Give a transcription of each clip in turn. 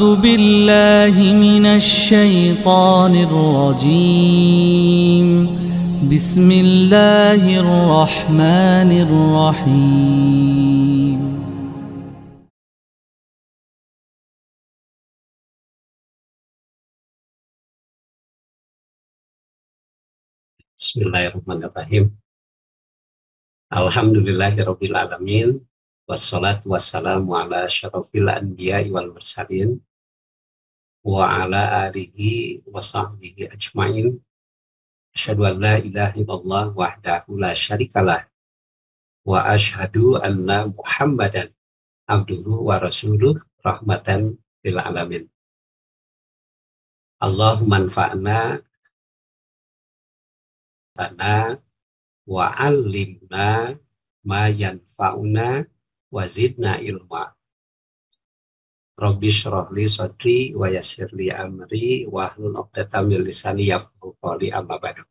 أعوذ بالله من الشيطان الرجيم. بسم الله الرحمن الرحيم. Bismillahirrahmanirrahim. Alhamdulillahirabbil alamin. Wassalatu wassalamu ala syarafil anbiya'i wal mursalin wa ala alihi wa sahbihi ajmain. Asyhadu an la ilaha illallah wahdahu la syarikalah wa asyhadu anna Muhammadan abduhu wa rasuluh rahmatan lil alamin. Allahumma anfa'na wa 'allimna ma yanfa'una wa zidna ilma. Rabbi shrah li sadri wa yassir li amri wa hlul 'uqdatam min lisani yafqahu qawli, amma ba'du.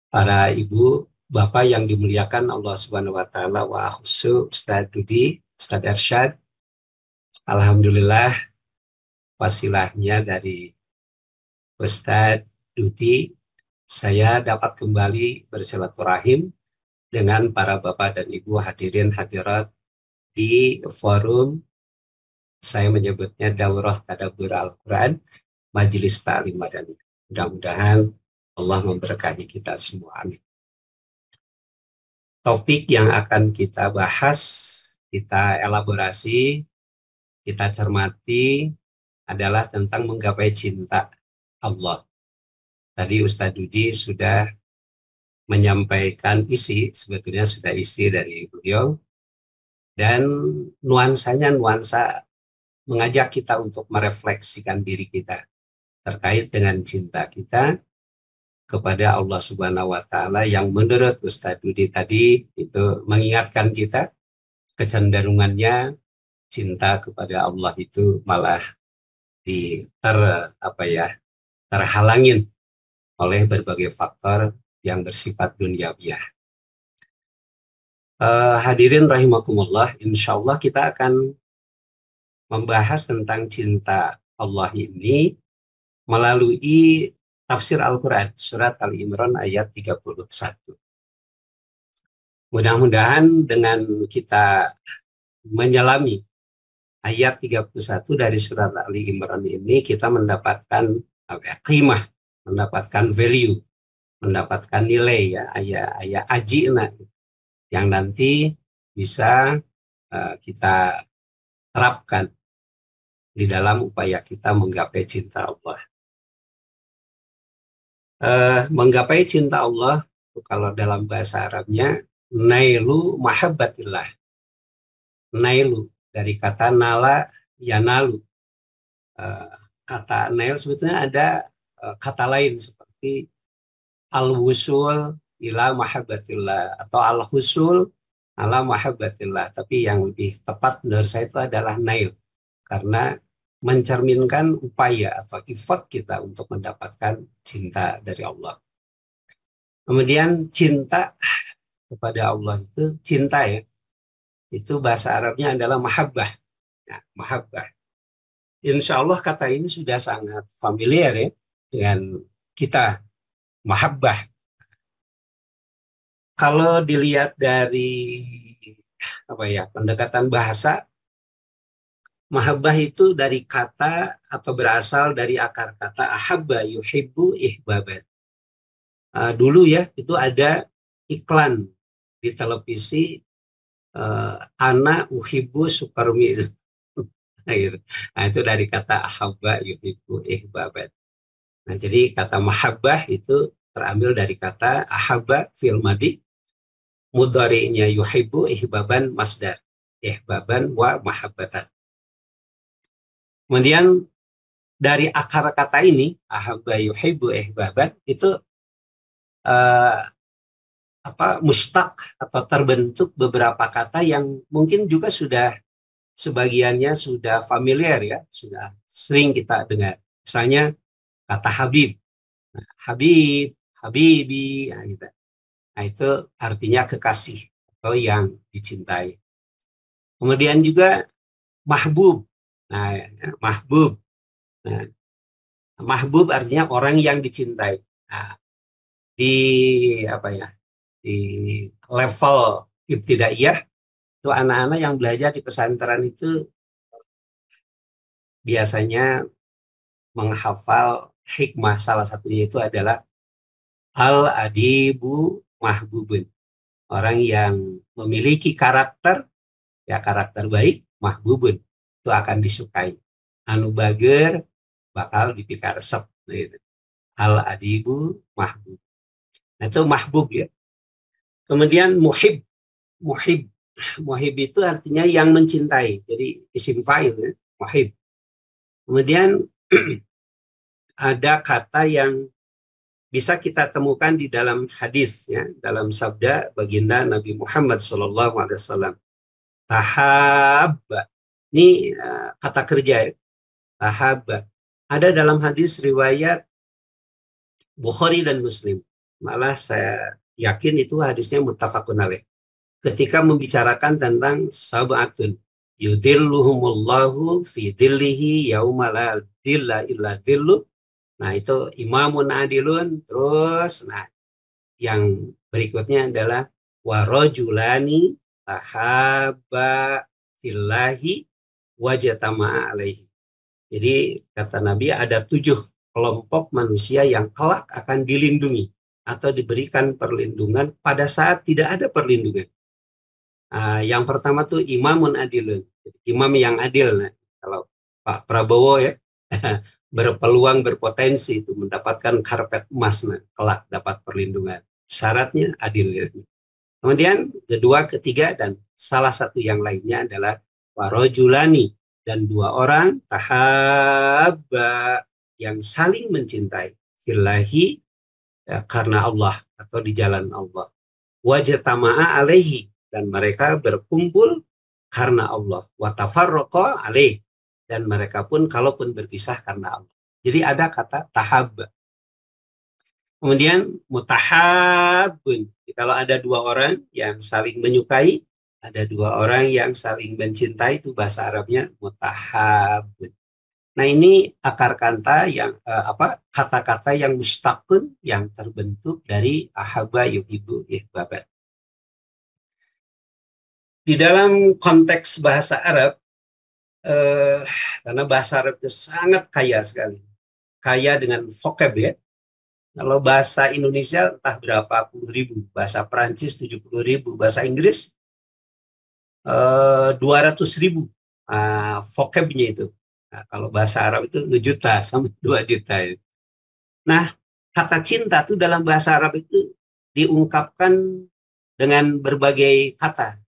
Para ibu, bapak yang dimuliakan Allah Subhanahu wa taala, wa khusus Ustaz Dudi, Ustaz Irsyad. Alhamdulillah wasilahnya dari Ustaz Dudi, saya dapat kembali bersilaturahim dengan para bapak dan ibu hadirin hadirat di forum, saya menyebutnya Daurah Tadabbur Al-Quran Majelis Ta'lim Madani. Mudah-mudahan Allah memberkahi kita semua. Amin. Topik yang akan kita bahas, kita elaborasi, kita cermati adalah tentang menggapai cinta Allah. Tadi Ustadz Dudi sudah menyampaikan isi, sebetulnya sudah isi dari beliau, dan nuansanya nuansa mengajak kita untuk merefleksikan diri kita terkait dengan cinta kita kepada Allah Subhanahu wa taala, yang menurut Ustadz Dudi tadi itu mengingatkan kita kecenderungannya cinta kepada Allah itu malah terhalangin oleh berbagai faktor yang bersifat duniawiah. Hadirin rahimakumullah, insya Allah kita akan membahas tentang cinta Allah ini melalui tafsir Al-Quran, surat Al-Imran ayat 31. Mudah-mudahan dengan kita menyelami ayat 31 dari surat Al-Imran ini, kita mendapatkan qimah, mendapatkan value, mendapatkan nilai, ya, ayat ajina, yang nanti bisa kita terapkan di dalam upaya kita menggapai cinta Allah. Menggapai cinta Allah, kalau dalam bahasa Arabnya, nailu mahabbatillah. Nailu dari kata nala yanalu. Kata nail sebetulnya ada kata lain seperti al-wusul ila mahabbatillah atau al-husul ala mahabbatillah, tapi yang lebih tepat menurut saya itu adalah nail, karena mencerminkan upaya atau effort kita untuk mendapatkan cinta dari Allah. Kemudian cinta kepada Allah itu, cinta ya, itu bahasa Arabnya adalah mahabbah. Nah, mahabbah. Insya Allah kata ini sudah sangat familiar ya dengan kita, mahabbah. Kalau dilihat dari pendekatan bahasa, mahabbah itu dari kata atau berasal dari akar kata ahabba yuhibbu ihbaban. Dulu ya, itu ada iklan di televisi, ana uhibbu supermi. Nah, gitu. Nah, itu dari kata ahabba yuhibbu ihbaban. Nah, jadi kata mahabbah itu terambil dari kata ahabba fil madi, mudhari'nya yuhibbu, ihbaban masdar, ihbaban wa mahabbatan. Kemudian dari akar kata ini ahabba yuhibbu ihbaban itu mustaq atau terbentuk beberapa kata yang mungkin juga sudah sebagiannya sudah familiar ya, sudah sering kita dengar. Misalnya kata habib, habib, habibi, nah, gitu. Nah, itu artinya kekasih atau yang dicintai. Kemudian juga mahbub. Nah, mahbub. Nah, mahbub artinya orang yang dicintai. Nah, di apa ya? Di level ibtidaiyah itu anak-anak yang belajar di pesantren itu biasanya menghafal hikmah. Salah satunya itu adalah al-adibu mahbubun. Orang yang memiliki karakter, ya karakter baik, mahbubun, itu akan disukai. Anu bager bakal dipikaresep. Gitu. Al-adibu mahbub. Nah, itu mahbub ya. Kemudian muhib. Muhib. Muhib itu artinya yang mencintai. Jadi isim fa'il ya. Muhib. Kemudian ada kata yang bisa kita temukan di dalam hadis ya, dalam sabda baginda Nabi Muhammad SAW. Tahabba. Ini kata kerja ya. Tahabba. Ada dalam hadis riwayat Bukhari dan Muslim. Malah saya yakin itu hadisnya muttafaqun alaih. Ketika membicarakan tentang sab'atun yudilluhumullahu fi dillihi yauma la dilla illa dillu. Nah, itu imamun adilun. Terus nah yang berikutnya adalah warajulani tahabba fillahi wajatama'a alaihi. Jadi kata Nabi ada 7 kelompok manusia yang kelak akan dilindungi atau diberikan perlindungan pada saat tidak ada perlindungan. Yang pertama tuh imamun adilun, imam yang adil. Nah, kalau Pak Prabowo ya berpeluang berpotensi itu mendapatkan karpet emas, nah, kelak dapat perlindungan. Syaratnya adil. Ya. Kemudian kedua, ketiga, dan salah satu yang lainnya adalah warojulani, dan 2 orang tahabba yang saling mencintai fillahi ya, karena Allah atau di jalan Allah. Wajtama'a alaihi, dan mereka berkumpul karena Allah. Watafarraqa alaihi, dan mereka pun kalaupun berpisah karena Allah. Jadi ada kata tahabba. Kemudian mutahabun. Kalau ada 2 orang yang saling menyukai, ada 2 orang yang saling mencintai, itu bahasa Arabnya mutahabun. Nah, ini akar kata yang kata-kata yang mustaqun yang terbentuk dari ahabba yuhibbu ihbaba. Di dalam konteks bahasa Arab, karena bahasa Arab itu sangat kaya sekali, kaya dengan vocab ya. Kalau bahasa Indonesia entah berapa puluh ribu, bahasa Perancis 70.000, bahasa Inggris 200.000 vocabnya itu. Nah, kalau bahasa Arab itu 1 juta sampai 2 juta. Ya. Nah, kata cinta itu dalam bahasa Arab itu diungkapkan dengan berbagai kata.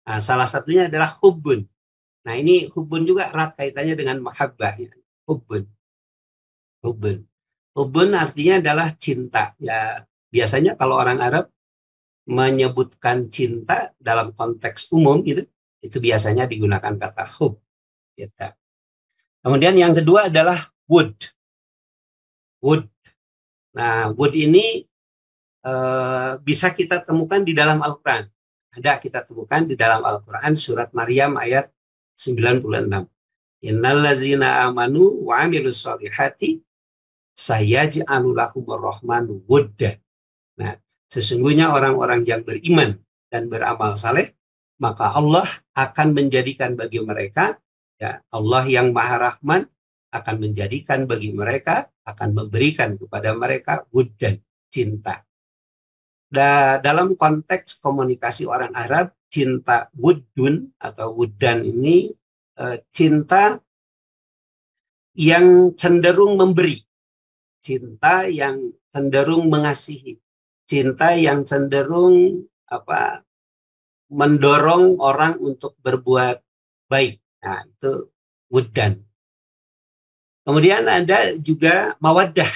Nah, salah satunya adalah hubbun. Nah, ini hubbun juga erat kaitannya dengan mahabbah. Ya. Hubbun. Hubbun. Hubbun artinya adalah cinta. Ya, biasanya kalau orang Arab menyebutkan cinta dalam konteks umum itu biasanya digunakan kata hub. Gitu. Kemudian yang kedua adalah wood. Wood. Nah, wood ini bisa kita temukan di dalam Al-Quran. Ada kita temukan di dalam Al-Quran surat Maryam ayat 96. Innallazina amanu wa amilus solihati sayaj'alu lahumur rahmanu wudda. Nah, sesungguhnya orang-orang yang beriman dan beramal saleh, maka Allah akan menjadikan bagi mereka, ya Allah yang Maha Rahman akan menjadikan bagi mereka, akan memberikan kepada mereka wuddan, cinta. Dalam konteks komunikasi orang Arab, cinta wuddun atau wuddan ini cinta yang cenderung memberi, cinta yang cenderung mengasihi, cinta yang cenderung mendorong orang untuk berbuat baik. Nah, itu wuddan. Kemudian ada juga mawaddah.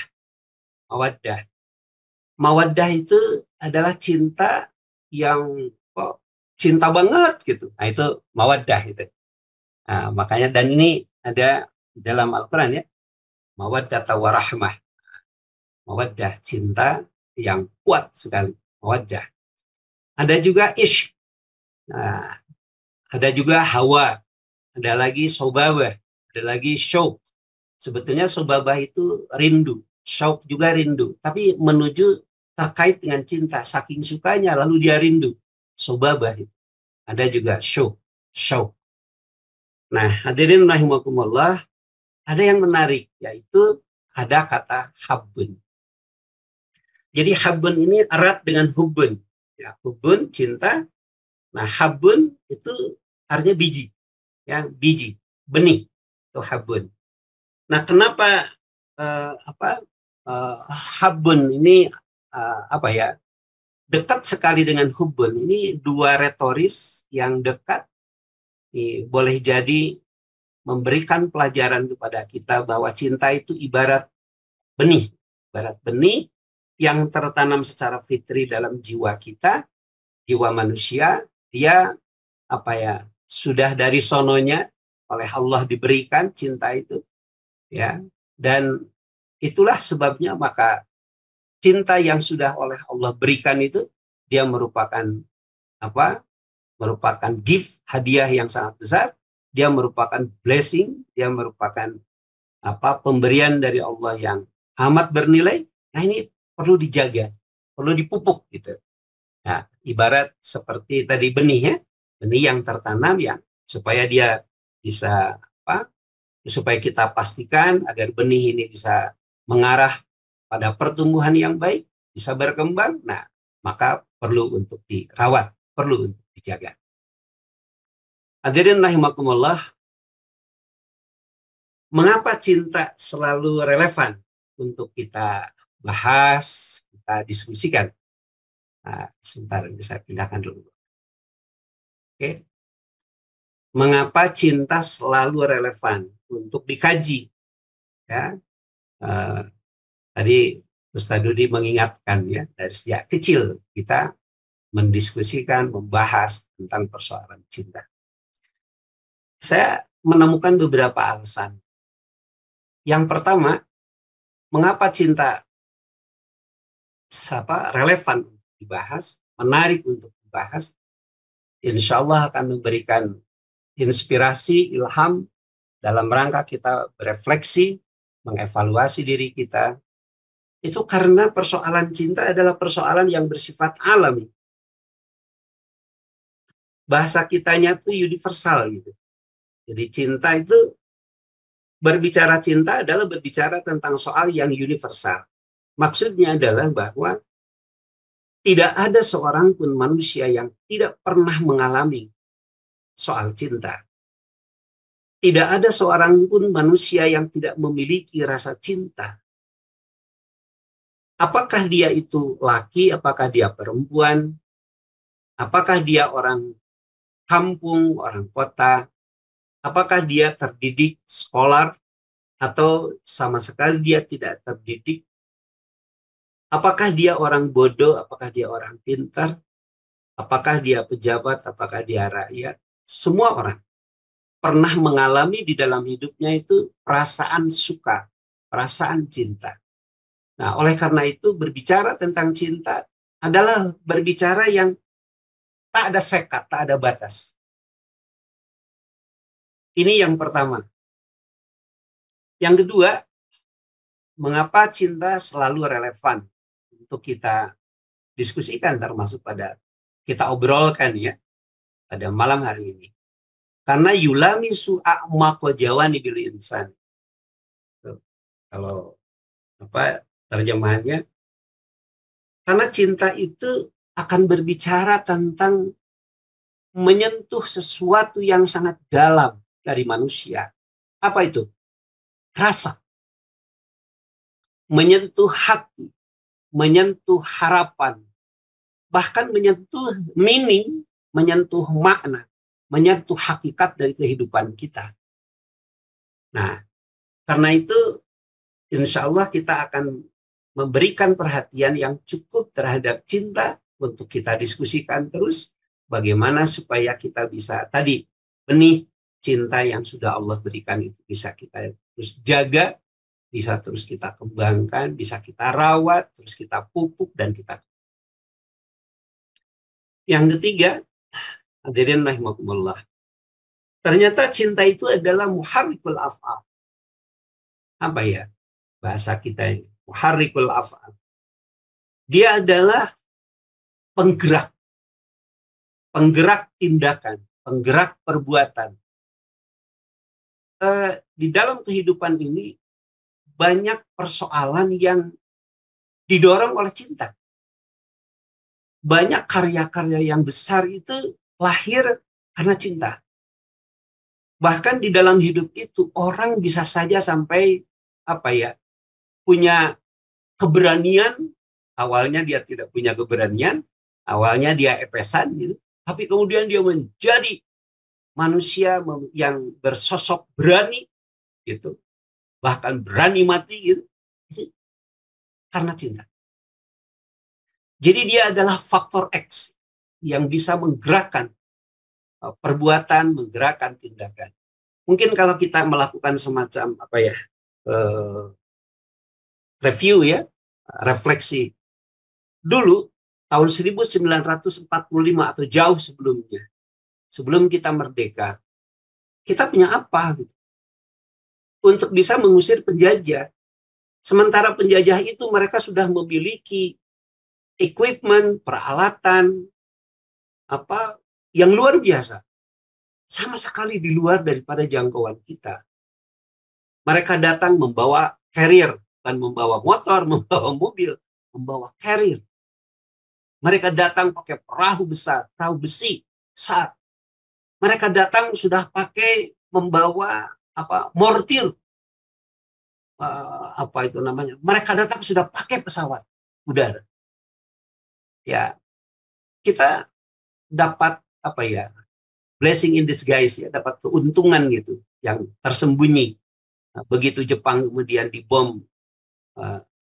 Mawaddah. Mawaddah itu adalah cinta yang cinta banget gitu. Nah, itu mawaddah itu. Nah, makanya dan ini ada dalam Al-Quran ya. Mawaddah warahmah. Mawaddah, cinta yang kuat sekali. Mawaddah. Ada juga ishq. Nah, ada juga hawa. Ada lagi sobabah. ada lagi syauq. Sebetulnya sobabah itu rindu, syauq juga rindu, tapi menuju terkait dengan cinta, saking sukanya lalu dia rindu. Sobabah itu. Ada juga syauq. Nah, hadirin rahimakumullah, ada yang menarik, yaitu ada kata habbun. Jadi habbun ini erat dengan hubbun. Ya, hubbun, cinta. Nah, habbun itu artinya biji. Ya, biji, benih. Itu habbun. Nah, kenapa habbun ini dekat sekali dengan hubbun? Ini dua retoris yang dekat. Ini boleh jadi memberikan pelajaran kepada kita bahwa cinta itu ibarat benih yang tertanam secara fitri dalam jiwa kita, jiwa manusia. Dia sudah dari sononya oleh Allah diberikan cinta itu, ya. Dan itulah sebabnya maka cinta yang sudah oleh Allah berikan itu dia merupakan gift, hadiah yang sangat besar. Dia merupakan blessing, dia merupakan pemberian dari Allah yang amat bernilai. Nah, ini perlu dijaga, perlu dipupuk gitu. Nah, ibarat seperti tadi benih yang tertanam supaya dia bisa supaya kita pastikan agar benih ini bisa mengarah pada pertumbuhan yang baik, bisa berkembang. Nah, maka perlu untuk dirawat, perlu untuk dijaga. Hadirin rahimakumullah, mengapa cinta selalu relevan untuk kita bahas, kita diskusikan? Nah, sebentar, bisa pindahkan dulu. Oke. Mengapa cinta selalu relevan untuk dikaji? Ya, tadi Ustaz Dudi mengingatkan, ya, dari sejak kecil kita mendiskusikan, membahas tentang persoalan cinta. Saya menemukan beberapa alasan. Yang pertama, mengapa cinta relevan untuk dibahas, menarik untuk dibahas? Insya Allah akan memberikan inspirasi, ilham dalam rangka kita berefleksi, mengevaluasi diri kita. Itu karena persoalan cinta adalah persoalan yang bersifat alami. Bahasa kitanya tuh universal gitu. Jadi cinta itu, berbicara cinta adalah berbicara tentang soal yang universal. Maksudnya adalah bahwa tidak ada seorang pun manusia yang tidak pernah mengalami soal cinta. Tidak ada seorang pun manusia yang tidak memiliki rasa cinta. Apakah dia itu laki, apakah dia perempuan, apakah dia orang kampung, orang kota, apakah dia terdidik sekolah, atau sama sekali dia tidak terdidik, apakah dia orang bodoh, apakah dia orang pintar, apakah dia pejabat, apakah dia rakyat, semua orang pernah mengalami di dalam hidupnya itu perasaan suka, perasaan cinta. Nah, oleh karena itu berbicara tentang cinta adalah berbicara yang tak ada sekat, tak ada batas. Ini yang pertama. Yang kedua, mengapa cinta selalu relevan untuk kita diskusikan, termasuk pada kita obrolkan, ya, pada malam hari ini. Karena yulamisu a'maqa jawani bil insan. Kalau terjemahannya, karena cinta itu akan berbicara tentang menyentuh sesuatu yang sangat dalam dari manusia. Apa itu? Rasa. Menyentuh hati, menyentuh harapan, bahkan menyentuh meaning, menyentuh makna, menyentuh hakikat dari kehidupan kita. Nah, karena itu insya Allah kita akan memberikan perhatian yang cukup terhadap cinta untuk kita diskusikan terus bagaimana supaya kita bisa tadi benih cinta yang sudah Allah berikan itu bisa kita terus jaga, bisa terus kita kembangkan, bisa kita rawat, terus kita pupuk dan kita. Yang ketiga, hadirin rahimakumullah, Ternyata cinta itu adalah muharrikul af'al. Apa ya bahasa kita ini? Muharrikul af'al. Dia adalah penggerak, penggerak tindakan, penggerak perbuatan. Di dalam kehidupan ini banyak persoalan yang didorong oleh cinta. Banyak karya-karya yang besar itu lahir karena cinta. Bahkan di dalam hidup itu orang bisa saja sampai punya keberanian. Awalnya dia tidak punya keberanian, awalnya dia epesan gitu, tapi kemudian dia menjadi manusia yang bersosok berani gitu, bahkan berani mati gitu, karena cinta. Jadi dia adalah faktor X yang bisa menggerakkan perbuatan, menggerakkan tindakan. Mungkin kalau kita melakukan semacam review ya, refleksi. Dulu tahun 1945 atau jauh sebelumnya, sebelum kita merdeka, kita punya apa gitu? Untuk bisa mengusir penjajah. Sementara penjajah itu mereka sudah memiliki equipment, peralatan yang luar biasa. Sama sekali di luar daripada jangkauan kita. Mereka datang membawa carrier, bukan membawa motor, membawa mobil, membawa carrier. Mereka datang pakai perahu besar, perahu besi besar. Mereka datang sudah pakai membawa mortir. Mereka datang sudah pakai pesawat udara. Ya, kita dapat blessing in disguise ya, dapat keuntungan gitu yang tersembunyi. Begitu Jepang kemudian dibom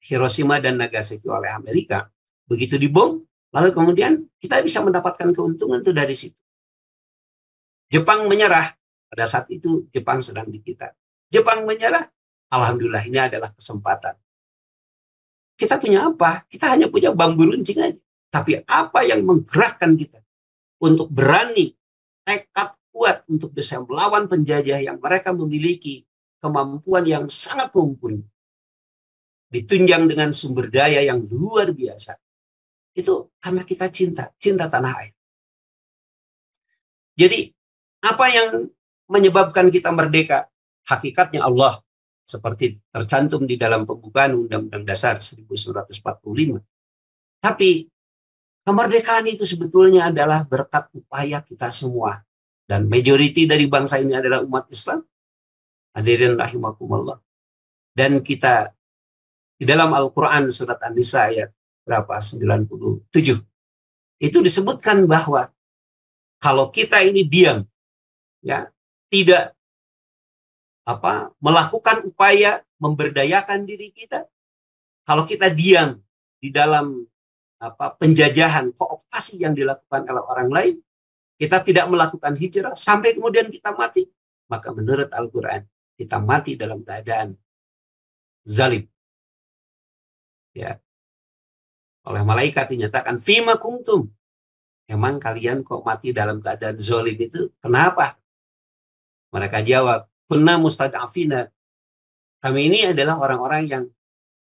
Hiroshima dan Nagasaki oleh Amerika, begitu dibom, lalu kemudian kita bisa mendapatkan keuntungan itu dari situ. Jepang menyerah, pada saat itu Jepang sedang di kita. Jepang menyerah, alhamdulillah ini adalah kesempatan. Kita punya apa? Kita hanya punya bambu runcing aja. Tapi apa yang menggerakkan kita untuk berani, tekad kuat untuk bisa melawan penjajah yang mereka memiliki kemampuan yang sangat mumpuni, ditunjang dengan sumber daya yang luar biasa. Itu karena kita cinta tanah air. Jadi, apa yang menyebabkan kita merdeka? Hakikatnya Allah, seperti tercantum di dalam pembukaan Undang-Undang Dasar 1945. Tapi, kemerdekaan itu sebetulnya adalah berkat upaya kita semua. Dan majority dari bangsa ini adalah umat Islam. Hadirin rahimakumullah. Dan kita di dalam Al-Quran surat An-Nisa ayat 97. Itu disebutkan bahwa kalau kita ini diam, ya, tidak melakukan upaya memberdayakan diri kita, kalau kita diam di dalam penjajahan, kooptasi yang dilakukan oleh orang lain, kita tidak melakukan hijrah sampai kemudian kita mati, maka menurut Al-Quran kita mati dalam keadaan zalim. Ya. Oleh malaikat dinyatakan fima kuntum. Emang kalian kok mati dalam keadaan zalim itu? Kenapa? Mereka jawab, kunna mustad'afina. Kami ini adalah orang-orang yang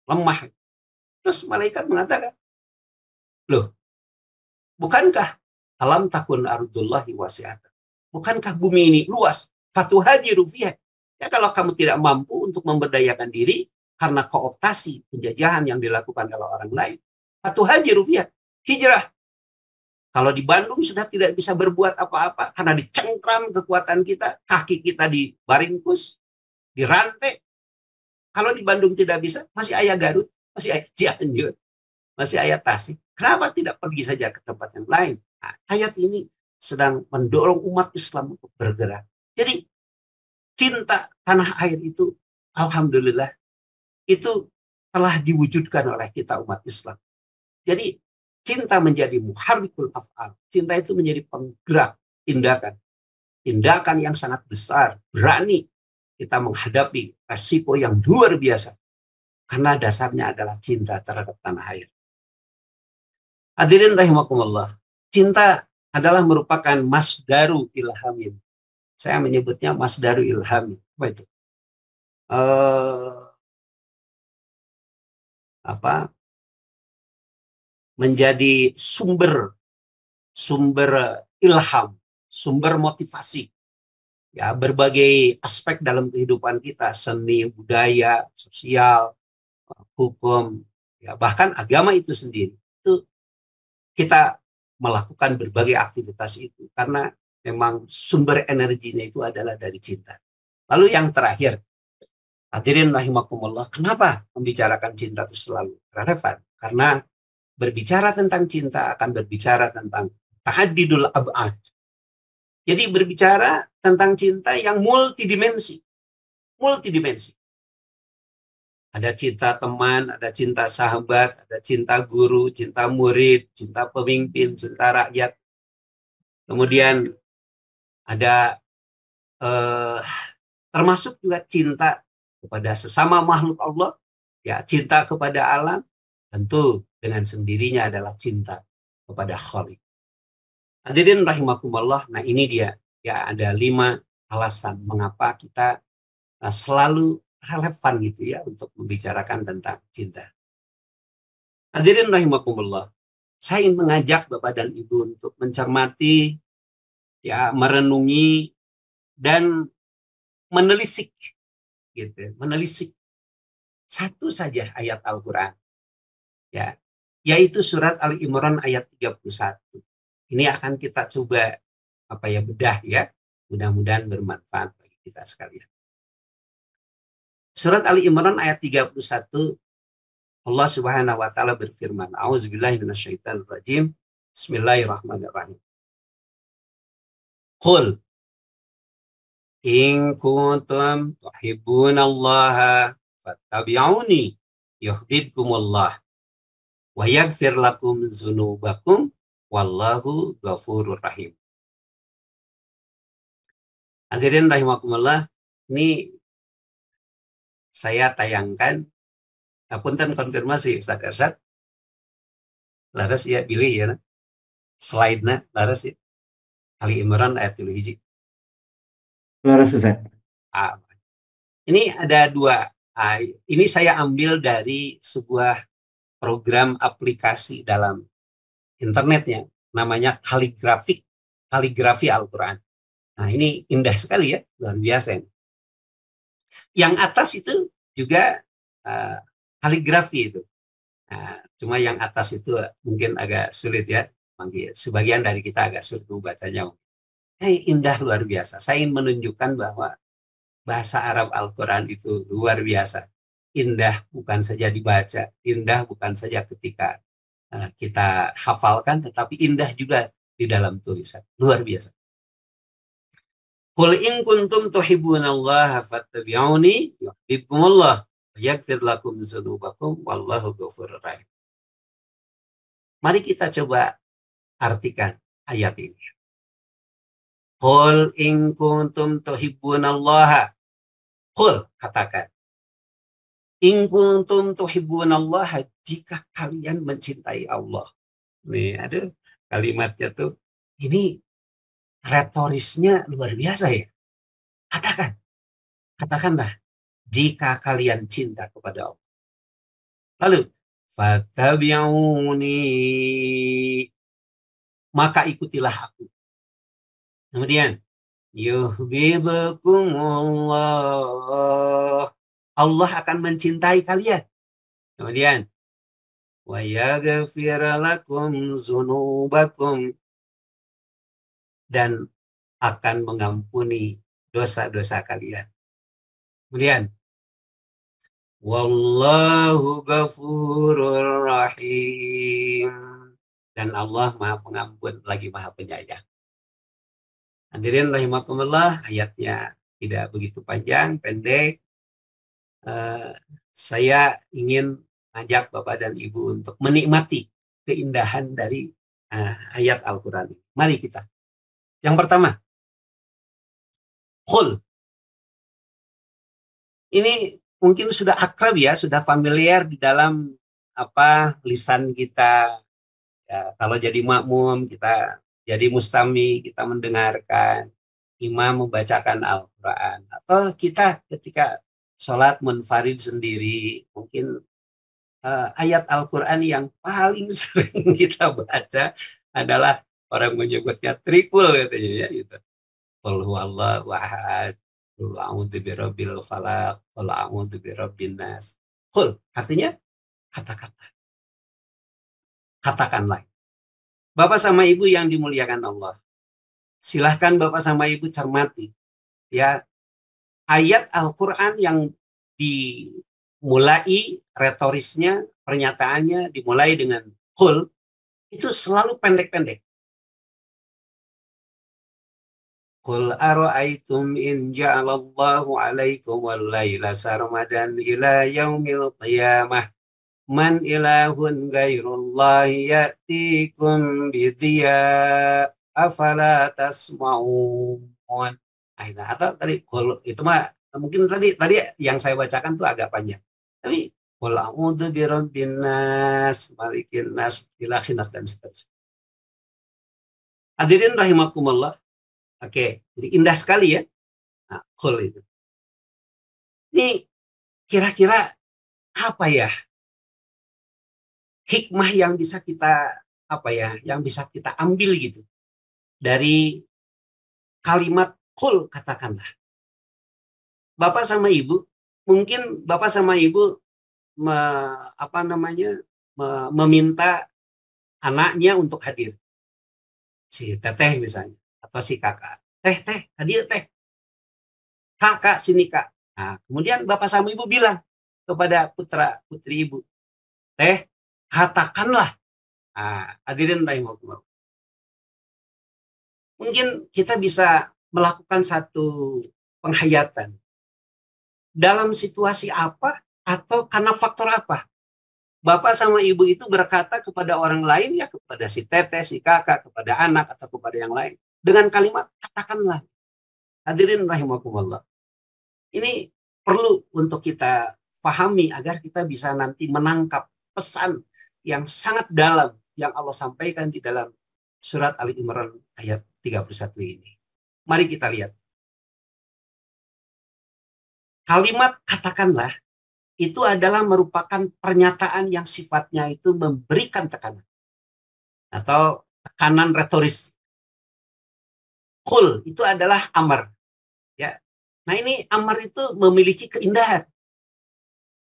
lemah. Terus malaikat mengatakan, loh, bukankah alam takun ardullahi wasi'atan? Bukankah bumi ini luas? Fatuhajiru fiha. Ya kalau kamu tidak mampu untuk memberdayakan diri karena kooptasi penjajahan yang dilakukan oleh orang lain, fatuhajiru fiha. Hijrah. Kalau di Bandung sudah tidak bisa berbuat apa-apa karena dicengkram kekuatan kita, kaki kita dibaringkus, dirantai. Kalau di Bandung tidak bisa, masih ayah Garut, masih ayah Cianjur, masih ayah Tasik. Kenapa tidak pergi saja ke tempat yang lain? Nah, ayat ini sedang mendorong umat Islam untuk bergerak. Jadi cinta tanah air itu, alhamdulillah, itu telah diwujudkan oleh kita umat Islam. Jadi cinta menjadi muharrikul af'al. Cinta itu menjadi penggerak tindakan. Tindakan yang sangat besar, berani kita menghadapi resiko yang luar biasa. Karena dasarnya adalah cinta terhadap tanah air. Hadirin rahimakumullah. Cinta adalah merupakan masdaru ilhamin. Saya menyebutnya masdaru ilham. Apa itu? Eh, apa? Menjadi sumber ilham, sumber motivasi. Ya, berbagai aspek dalam kehidupan kita, seni, budaya, sosial, hukum, ya, bahkan agama itu sendiri. Itu kita melakukan berbagai aktivitas itu karena memang sumber energinya itu adalah dari cinta. Lalu yang terakhir, hadirin rahimakumullah, kenapa membicarakan cinta itu selalu relevan? Karena berbicara tentang cinta akan berbicara tentang ta'addidul ab'ad. Jadi berbicara tentang cinta yang multidimensi. Multidimensi. Ada cinta teman, ada cinta sahabat, ada cinta guru, cinta murid, cinta pemimpin, cinta rakyat. Kemudian ada termasuk juga cinta kepada sesama makhluk Allah, ya, cinta kepada alam, tentu dengan sendirinya adalah cinta kepada Khalik. Hadirin rahimakumullah, nah ini dia, ya, ada 5 alasan mengapa kita selalu relevan gitu ya untuk membicarakan tentang cinta. Hadirin rahimakumullah, saya ingin mengajak Bapak dan Ibu untuk mencermati, ya, merenungi dan menelisik gitu, menelisik satu saja ayat Al-Qur'an, ya, yaitu surat Ali Imran ayat 31. Ini akan kita coba bedah ya. Mudah-mudahan bermanfaat bagi kita sekalian. Surat Ali Imran ayat 31, Allah Subhanahu wa taala berfirman, A'udzubillahi minasyaitonir rajim. Bismillahirrahmanirrahim. Qul in kuntum tuhibbunallaha fattabi'uni yuhibbukumullah wa yaghfir lakum dzunubakum wallahu ghafurur rahim. Hadirin rahimakumullah, ini saya tayangkan, punten konfirmasi Ustaz Ersyad. Laras ya pilih ya, slide-na laras ya. Ali Imran ayat 3 hiji. Laras Ustaz. Ini ada 2. Ini saya ambil dari sebuah program aplikasi dalam internetnya, namanya kaligrafi Al-Quran. Nah, ini indah sekali ya, luar biasa. Yang atas itu juga kaligrafi itu. Nah, cuma yang atas itu mungkin agak sulit ya. Sebagian dari kita agak sulit membacanya. Indah luar biasa. Saya ingin menunjukkan bahwa bahasa Arab Al-Quran itu luar biasa. Indah bukan saja dibaca, indah bukan saja ketika kita hafalkan, tetapi indah juga di dalam tulisan. Luar biasa. Qul in kuntum tuhibbunallaha fattabi'uni yuhibbukumullah wa yaghfir lakum dzunubakum wallahu ghafurur rahim. Mari kita coba artikan ayat ini. Qul in kuntum tuhibbunallaha. Qul, katakan. In kuntum tuhibbunallaha, jika kalian mencintai Allah. Nih, ada kalimatnya tuh. Ini retorisnya luar biasa ya. Katakanlah, jika kalian cinta kepada Allah. Lalu, fattabi'uni, maka ikutilah aku. Kemudian, yuhibbukumullah, Allah akan mencintai kalian. Kemudian, wa yaghfir lakum dzunubakum, dan akan mengampuni dosa-dosa kalian. Kemudian, wallahu ghafurur rahim, dan Allah Maha Pengampun lagi Maha Penyayang. Hadirin rahimakumullah, ayatnya tidak begitu panjang, pendek. Saya ingin ajak Bapak dan Ibu untuk menikmati keindahan dari ayat Al-Quran ini. Mari kita. Yang pertama, Qul. Ini mungkin sudah akrab ya, sudah familiar di dalam lisan kita. Ya, kalau jadi makmum, kita jadi mustami, kita mendengarkan. imam membacakan Al-Quran, atau kita ketika sholat munfarid sendiri, mungkin ayat Al-Quran yang paling sering kita baca adalah orang menyebutnya trikul katanya ya gitu. Qul huwallahu ahad, qul a'udzu birabbil falaq, qul a'udzu birabbin nas. Qul artinya katakanlah. Bapak sama Ibu yang dimuliakan Allah, silahkan Bapak sama Ibu cermati ya, ayat Al-Quran yang dimulai retorisnya, pernyataannya dimulai dengan qul, itu selalu pendek-pendek. Qul ara'aytum in ja'alallahu 'alaikum wal-laila sarmadan ila yaumil qiyamah man ilahun ghairullahi ya'tikum bidiya afala tasma'un. Atau tadi qul itu mah mungkin tadi yang saya bacakan tuh agak panjang. Tapi qul a'udzu birabbin nas, malikin nas, ilahin nas dan seterusnya. Hadirin rahimakumullah. Oke, jadi indah sekali ya. Nah, qul itu. Ini kira-kira apa ya hikmah yang bisa kita ambil gitu dari kalimat qul, katakanlah. Bapak sama Ibu, mungkin Bapak sama Ibu meminta anaknya untuk hadir. Si teteh misalnya, atau si kakak. Teh, hadir teh. Kakak, sini kak. Nah, kemudian Bapak sama Ibu bilang kepada putra putri Ibu, teh, katakanlah. Nah, hadirin rahimahullah. Mungkin kita bisa melakukan satu penghayatan. Dalam situasi apa atau karena faktor apa? Bapak sama Ibu itu berkata kepada orang lain, ya kepada si teteh, si kakak, kepada anak, atau kepada yang lain. Dengan kalimat, katakanlah. Hadirin rahimakumullah. Ini perlu untuk kita pahami agar kita bisa nanti menangkap pesan yang sangat dalam yang Allah sampaikan di dalam surat Ali Imran ayat 31 ini. Mari kita lihat. Kalimat katakanlah itu adalah merupakan pernyataan yang sifatnya itu memberikan tekanan atau tekanan retoris. Qul itu adalah amar. Ya. Nah, ini amar itu memiliki keindahan.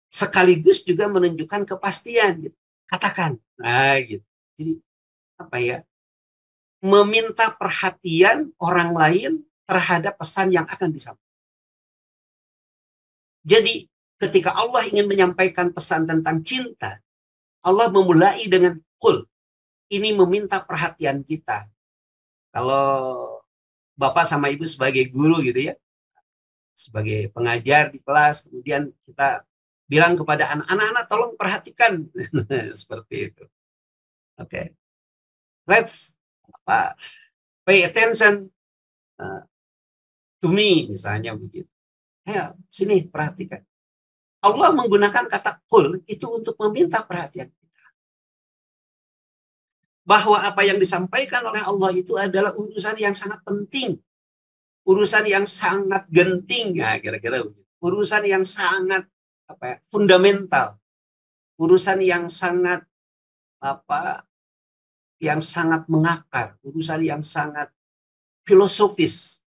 Sekaligus juga menunjukkan kepastian. Gitu. Katakan. Nah, gitu. Jadi apa ya? Meminta perhatian orang lain terhadap pesan yang akan disampaikan. Jadi ketika Allah ingin menyampaikan pesan tentang cinta, Allah memulai dengan qul. Ini meminta perhatian kita. Kalau Bapak sama Ibu sebagai guru gitu ya, sebagai pengajar di kelas, kemudian kita bilang kepada anak-anak, tolong perhatikan. Seperti itu. Oke. Let's pay attention to me, misalnya begitu. Ya, sini perhatikan. Allah menggunakan kata qul itu untuk meminta perhatian kita. Bahwa apa yang disampaikan oleh Allah itu adalah urusan yang sangat penting. Urusan yang sangat genting, ya, kira-kira begitu. Urusan yang sangat fundamental. Urusan yang sangat yang sangat mengakar, urusan yang sangat filosofis.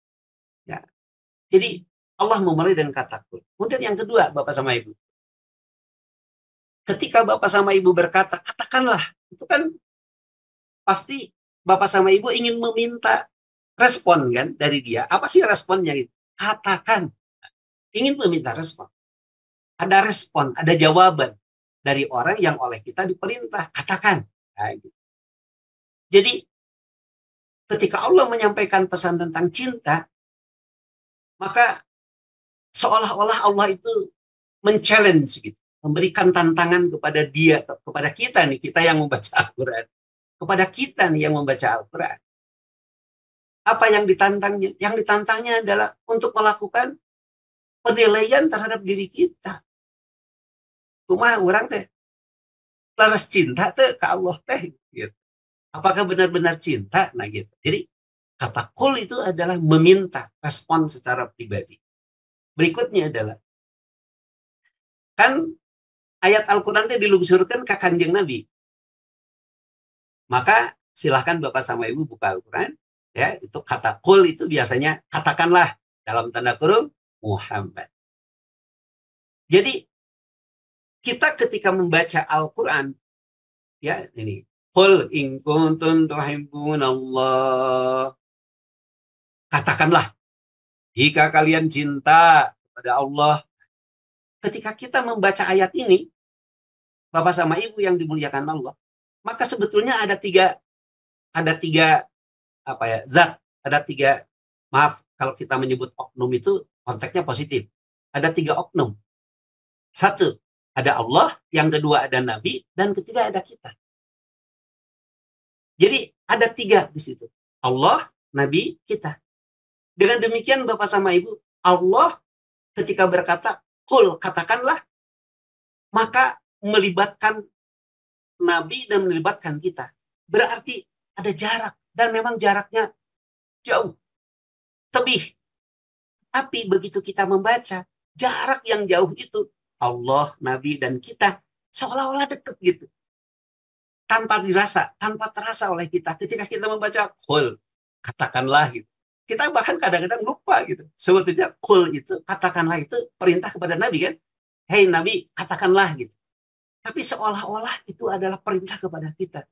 Ya. Jadi Allah memulai dengan kata qul. Kemudian yang kedua, Bapak sama Ibu. Ketika Bapak sama Ibu berkata, katakanlah, itu kan pasti Bapak sama Ibu ingin meminta respon kan dari dia. Apa sih responnya itu? Katakan. Ingin meminta respon. Ada respon, ada jawaban dari orang yang oleh kita diperintah. Katakan. Nah, gitu. Jadi ketika Allah menyampaikan pesan tentang cinta, maka seolah-olah Allah itu men-challenge gitu, memberikan tantangan kepada dia, kepada kita nih, kita yang membaca Al-Quran, kepada kita nih yang membaca Al-Quran. Apa yang ditantangnya? Yang ditantangnya adalah untuk melakukan penilaian terhadap diri kita. Cuma orang teh laras cinta teh ke Allah teh gitu. Apakah benar-benar cinta? Nah gitu. Jadi Kata qul itu adalah meminta, respon secara pribadi. Berikutnya adalah, kan ayat Al-Quran itu diluncurkan ke Kanjeng Nabi. Maka silahkan Bapak sama Ibu buka Al-Quran. Ya, itu kata qul itu biasanya katakanlah dalam tanda kurung Muhammad. Jadi kita ketika membaca Al-Quran, ya ini, qul in kuntum tuhibbunallah. Katakanlah, jika kalian cinta kepada Allah. Ketika kita membaca ayat ini, Bapak sama Ibu yang dimuliakan Allah, maka sebetulnya ada tiga apa ya, zat, ada tiga, maaf kalau kita menyebut oknum itu konteksnya positif. Ada tiga oknum. Satu, ada Allah, yang kedua ada Nabi, dan ketiga ada kita. Jadi ada tiga di situ. Allah, Nabi, kita. Dengan demikian Bapak sama Ibu, Allah ketika berkata, qul, katakanlah, maka melibatkan Nabi dan melibatkan kita. Berarti ada jarak. Dan memang jaraknya jauh. Tebih. Tapi begitu kita membaca, jarak yang jauh itu, Allah, Nabi, dan kita, seolah-olah dekat gitu. Tanpa dirasa, tanpa terasa oleh kita. Ketika kita membaca, qul, katakanlah gitu. Kita bahkan kadang-kadang lupa gitu. Sebetulnya qul itu, katakanlah itu perintah kepada Nabi kan. Hei Nabi, katakanlah gitu. Tapi seolah-olah itu adalah perintah kepada kita.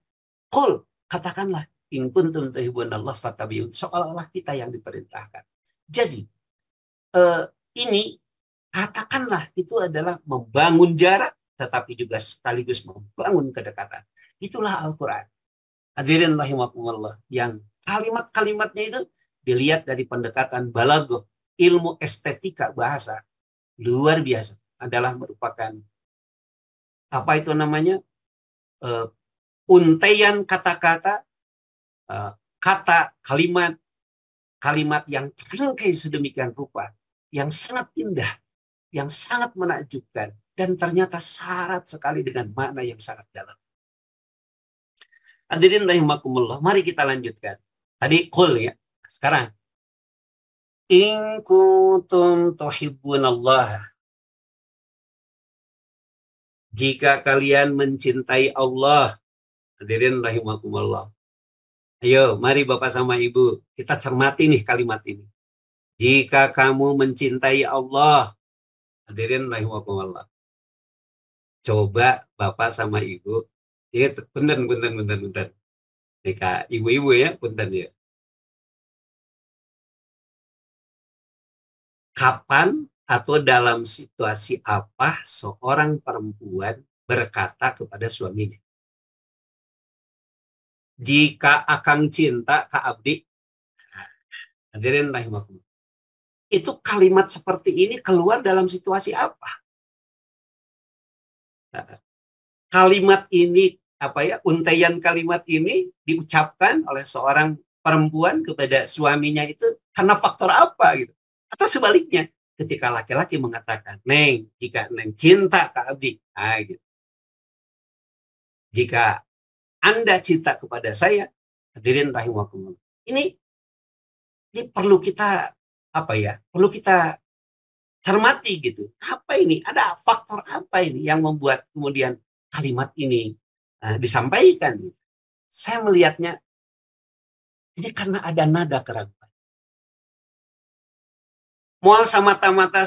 Qul, katakanlah. In kuntum tuhibbunallah fattabi'un. Seolah-olah kita yang diperintahkan. Jadi, ini katakanlah itu adalah membangun jarak, tetapi juga sekaligus membangun kedekatan. Itulah Al-Quran. Hadirin rahimakumullah. Yang kalimat-kalimatnya itu dilihat dari pendekatan balaghah, ilmu estetika bahasa, luar biasa. Adalah merupakan apa itu namanya, untaian kata-kata, kata kalimat yang terangkai sedemikian rupa, yang sangat indah, yang sangat menakjubkan, dan ternyata syarat sekali dengan makna yang sangat dalam. Hadirin rahimakumullah, mari kita lanjutkan. Tadi qul ya. Sekarang, in kuntum tuhibbunallah. Jika kalian mencintai Allah. Hadirin rahimakumullah. Ayo, mari Bapak sama Ibu, kita cermati nih kalimat ini. Jika kamu mencintai Allah. Hadirin rahimakumullah. Coba Bapak sama Ibu, ya, bentar. Nih, ibu-ibu ya, bentar ya. Kapan atau dalam situasi apa seorang perempuan berkata kepada suaminya, jika akang cinta ka abdi. Hadirin rahimakumullah. Itu kalimat seperti ini keluar dalam situasi apa? Kalimat ini, apa ya, untaian kalimat ini diucapkan oleh seorang perempuan kepada suaminya itu karena faktor apa gitu? Atau sebaliknya, ketika laki-laki mengatakan, Neng, jika Neng cinta ke abdi, nah, gitu. Jika Anda cinta kepada saya, hadirin rahimakumullah. Ini perlu kita, apa ya, perlu kita cermati gitu. Apa ini? Ada faktor apa ini yang membuat kemudian kalimat ini disampaikan? Gitu. Saya melihatnya, ini karena ada nada keraguan. Mual semata-mata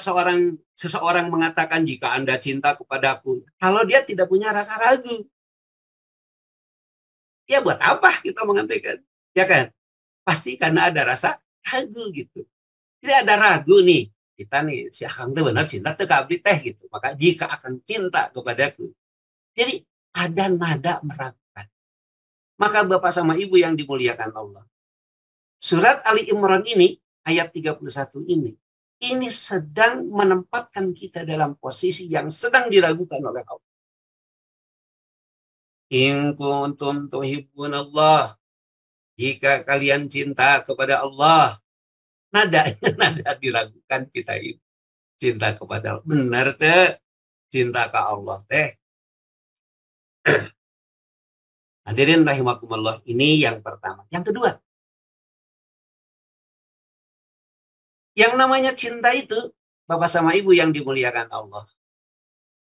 seseorang mengatakan jika Anda cinta kepadaku, kalau dia tidak punya rasa ragu, ya buat apa kita mengampaikan? Ya kan? Pasti karena ada rasa ragu gitu. Jadi ada ragu nih, kita nih si akang tuh benar cinta tuh abdi teh gitu. Maka jika akang cinta kepadaku, jadi ada nada meragukan. Maka Bapak sama Ibu yang dimuliakan Allah, surat Ali Imran ini ayat 31 ini sedang menempatkan kita dalam posisi yang sedang diragukan oleh Allah. In kuntum tuhibbunallah, jika kalian cinta kepada Allah. Nada diragukan kita ini. Cinta kepada Allah. Benar teh, cinta ke Allah teh. Hadirin rahimakumullah, ini yang pertama. Yang kedua, Yang namanya cinta itu, Bapak sama Ibu yang dimuliakan Allah,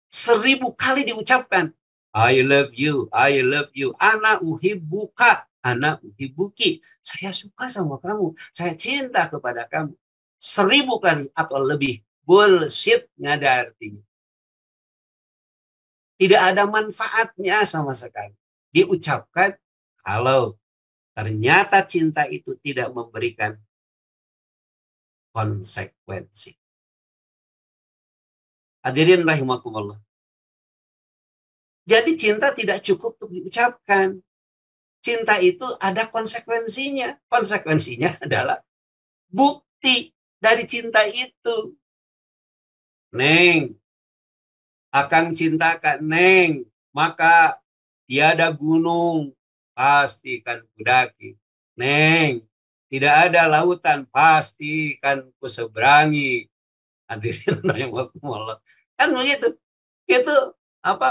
1000 kali diucapkan. I love you, I love you, ana uhibbuka, ana uhibbuki. Saya suka sama kamu, saya cinta kepada kamu. 1000 kali atau lebih. Bullshit, nggak ada artinya. Tidak ada manfaatnya sama sekali. Diucapkan kalau ternyata cinta itu tidak memberikan konsekuensi. Hadirin rahimakumullah. Jadi cinta tidak cukup untuk diucapkan. Cinta itu ada konsekuensinya. Konsekuensinya adalah bukti dari cinta itu. Neng, akang cintakan Neng, maka tiada gunung pasti kan kudaki. Neng, tidak ada lautan pasti kan kuseberangi. Hadirin rahimakumullah. Kan begitu. Itu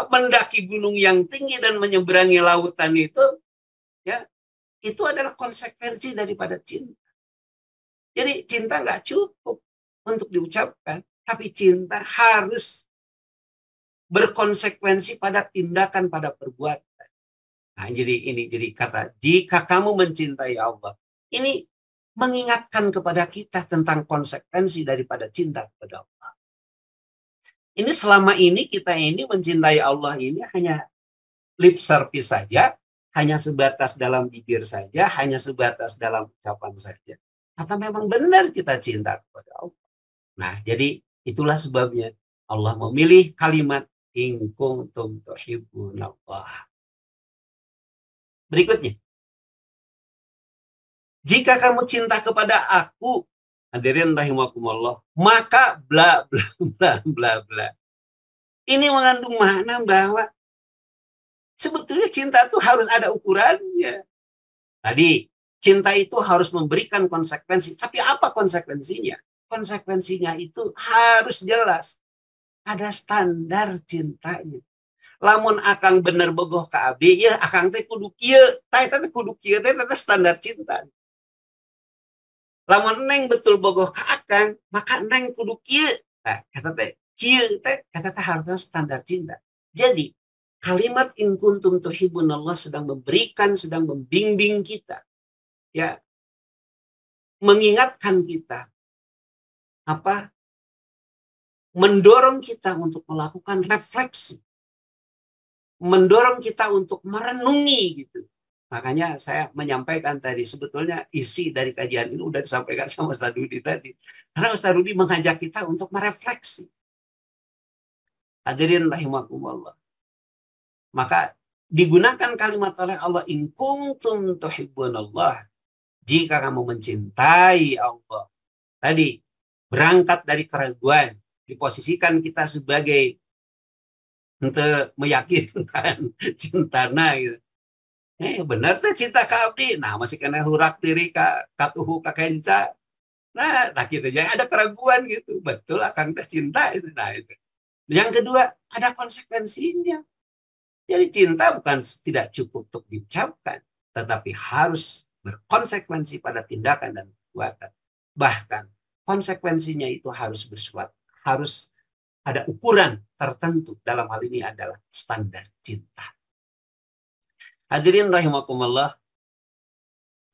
mendaki gunung yang tinggi dan menyeberangi lautan itu, ya, itu adalah konsekuensi daripada cinta. Jadi cinta nggak cukup untuk diucapkan, tapi cinta harus berkonsekuensi pada tindakan, pada perbuatan. Nah, jadi kata jika kamu mencintai Allah, ini mengingatkan kepada kita tentang konsekuensi daripada cinta kepada Allah. Ini selama ini kita ini mencintai Allah ini hanya lip service saja, hanya sebatas dalam bibir saja, hanya sebatas dalam ucapan saja. Atau memang benar kita cinta kepada Allah. Nah, jadi itulah sebabnya Allah memilih kalimat in kuntum tuhibbunallah. Berikutnya, jika kamu cinta kepada aku, hadirin rahimakumullah, maka bla bla bla bla bla. Ini mengandung makna bahwa sebetulnya cinta itu harus ada ukurannya. Tadi, cinta itu harus memberikan konsekuensi. Tapi apa konsekuensinya? Konsekuensinya itu harus jelas. Ada standar cintanya. Lamun akang bener bogoh ka abdi, ya akang teh kudu kieu. Tah eta teh kudu kieu teh standar cinta. Lamun neng betul bogoh ka akang, maka neng kudu kieu. Nah, kata teh kieu teh kata teh harusnya standar cinta. Jadi kalimat in kuntum tuhibbunallah sedang memberikan, sedang membimbing kita, ya, mengingatkan kita, mendorong kita untuk melakukan refleksi, mendorong kita untuk merenungi gitu. Makanya saya menyampaikan tadi, sebetulnya isi dari kajian ini udah disampaikan sama Ustaz Rudi tadi. Karena Ustaz Rudi mengajak kita untuk merefleksi. Hadirin rahimakumullah. Maka digunakan kalimat oleh Allah in kuntum tuhibbunallah. Jika kamu mencintai Allah. Tadi berangkat dari keraguan, diposisikan kita sebagai untuk meyakinkan cintana gitu. Benar tuh cinta ka abdi. Nah, masih kena hurak diri ka katuhu ka kenca. Nah gitu aja ada keraguan gitu. Betul akang teh cinta itu. Nah, itu. Yang kedua, ada konsekuensinya. Jadi cinta bukan tidak cukup untuk diucapkan, tetapi harus berkonsekuensi pada tindakan dan perbuatan. Bahkan konsekuensinya itu harus bersifat, harus ada ukuran tertentu. Dalam hal ini adalah standar cinta. Hadirin rahimakumullah,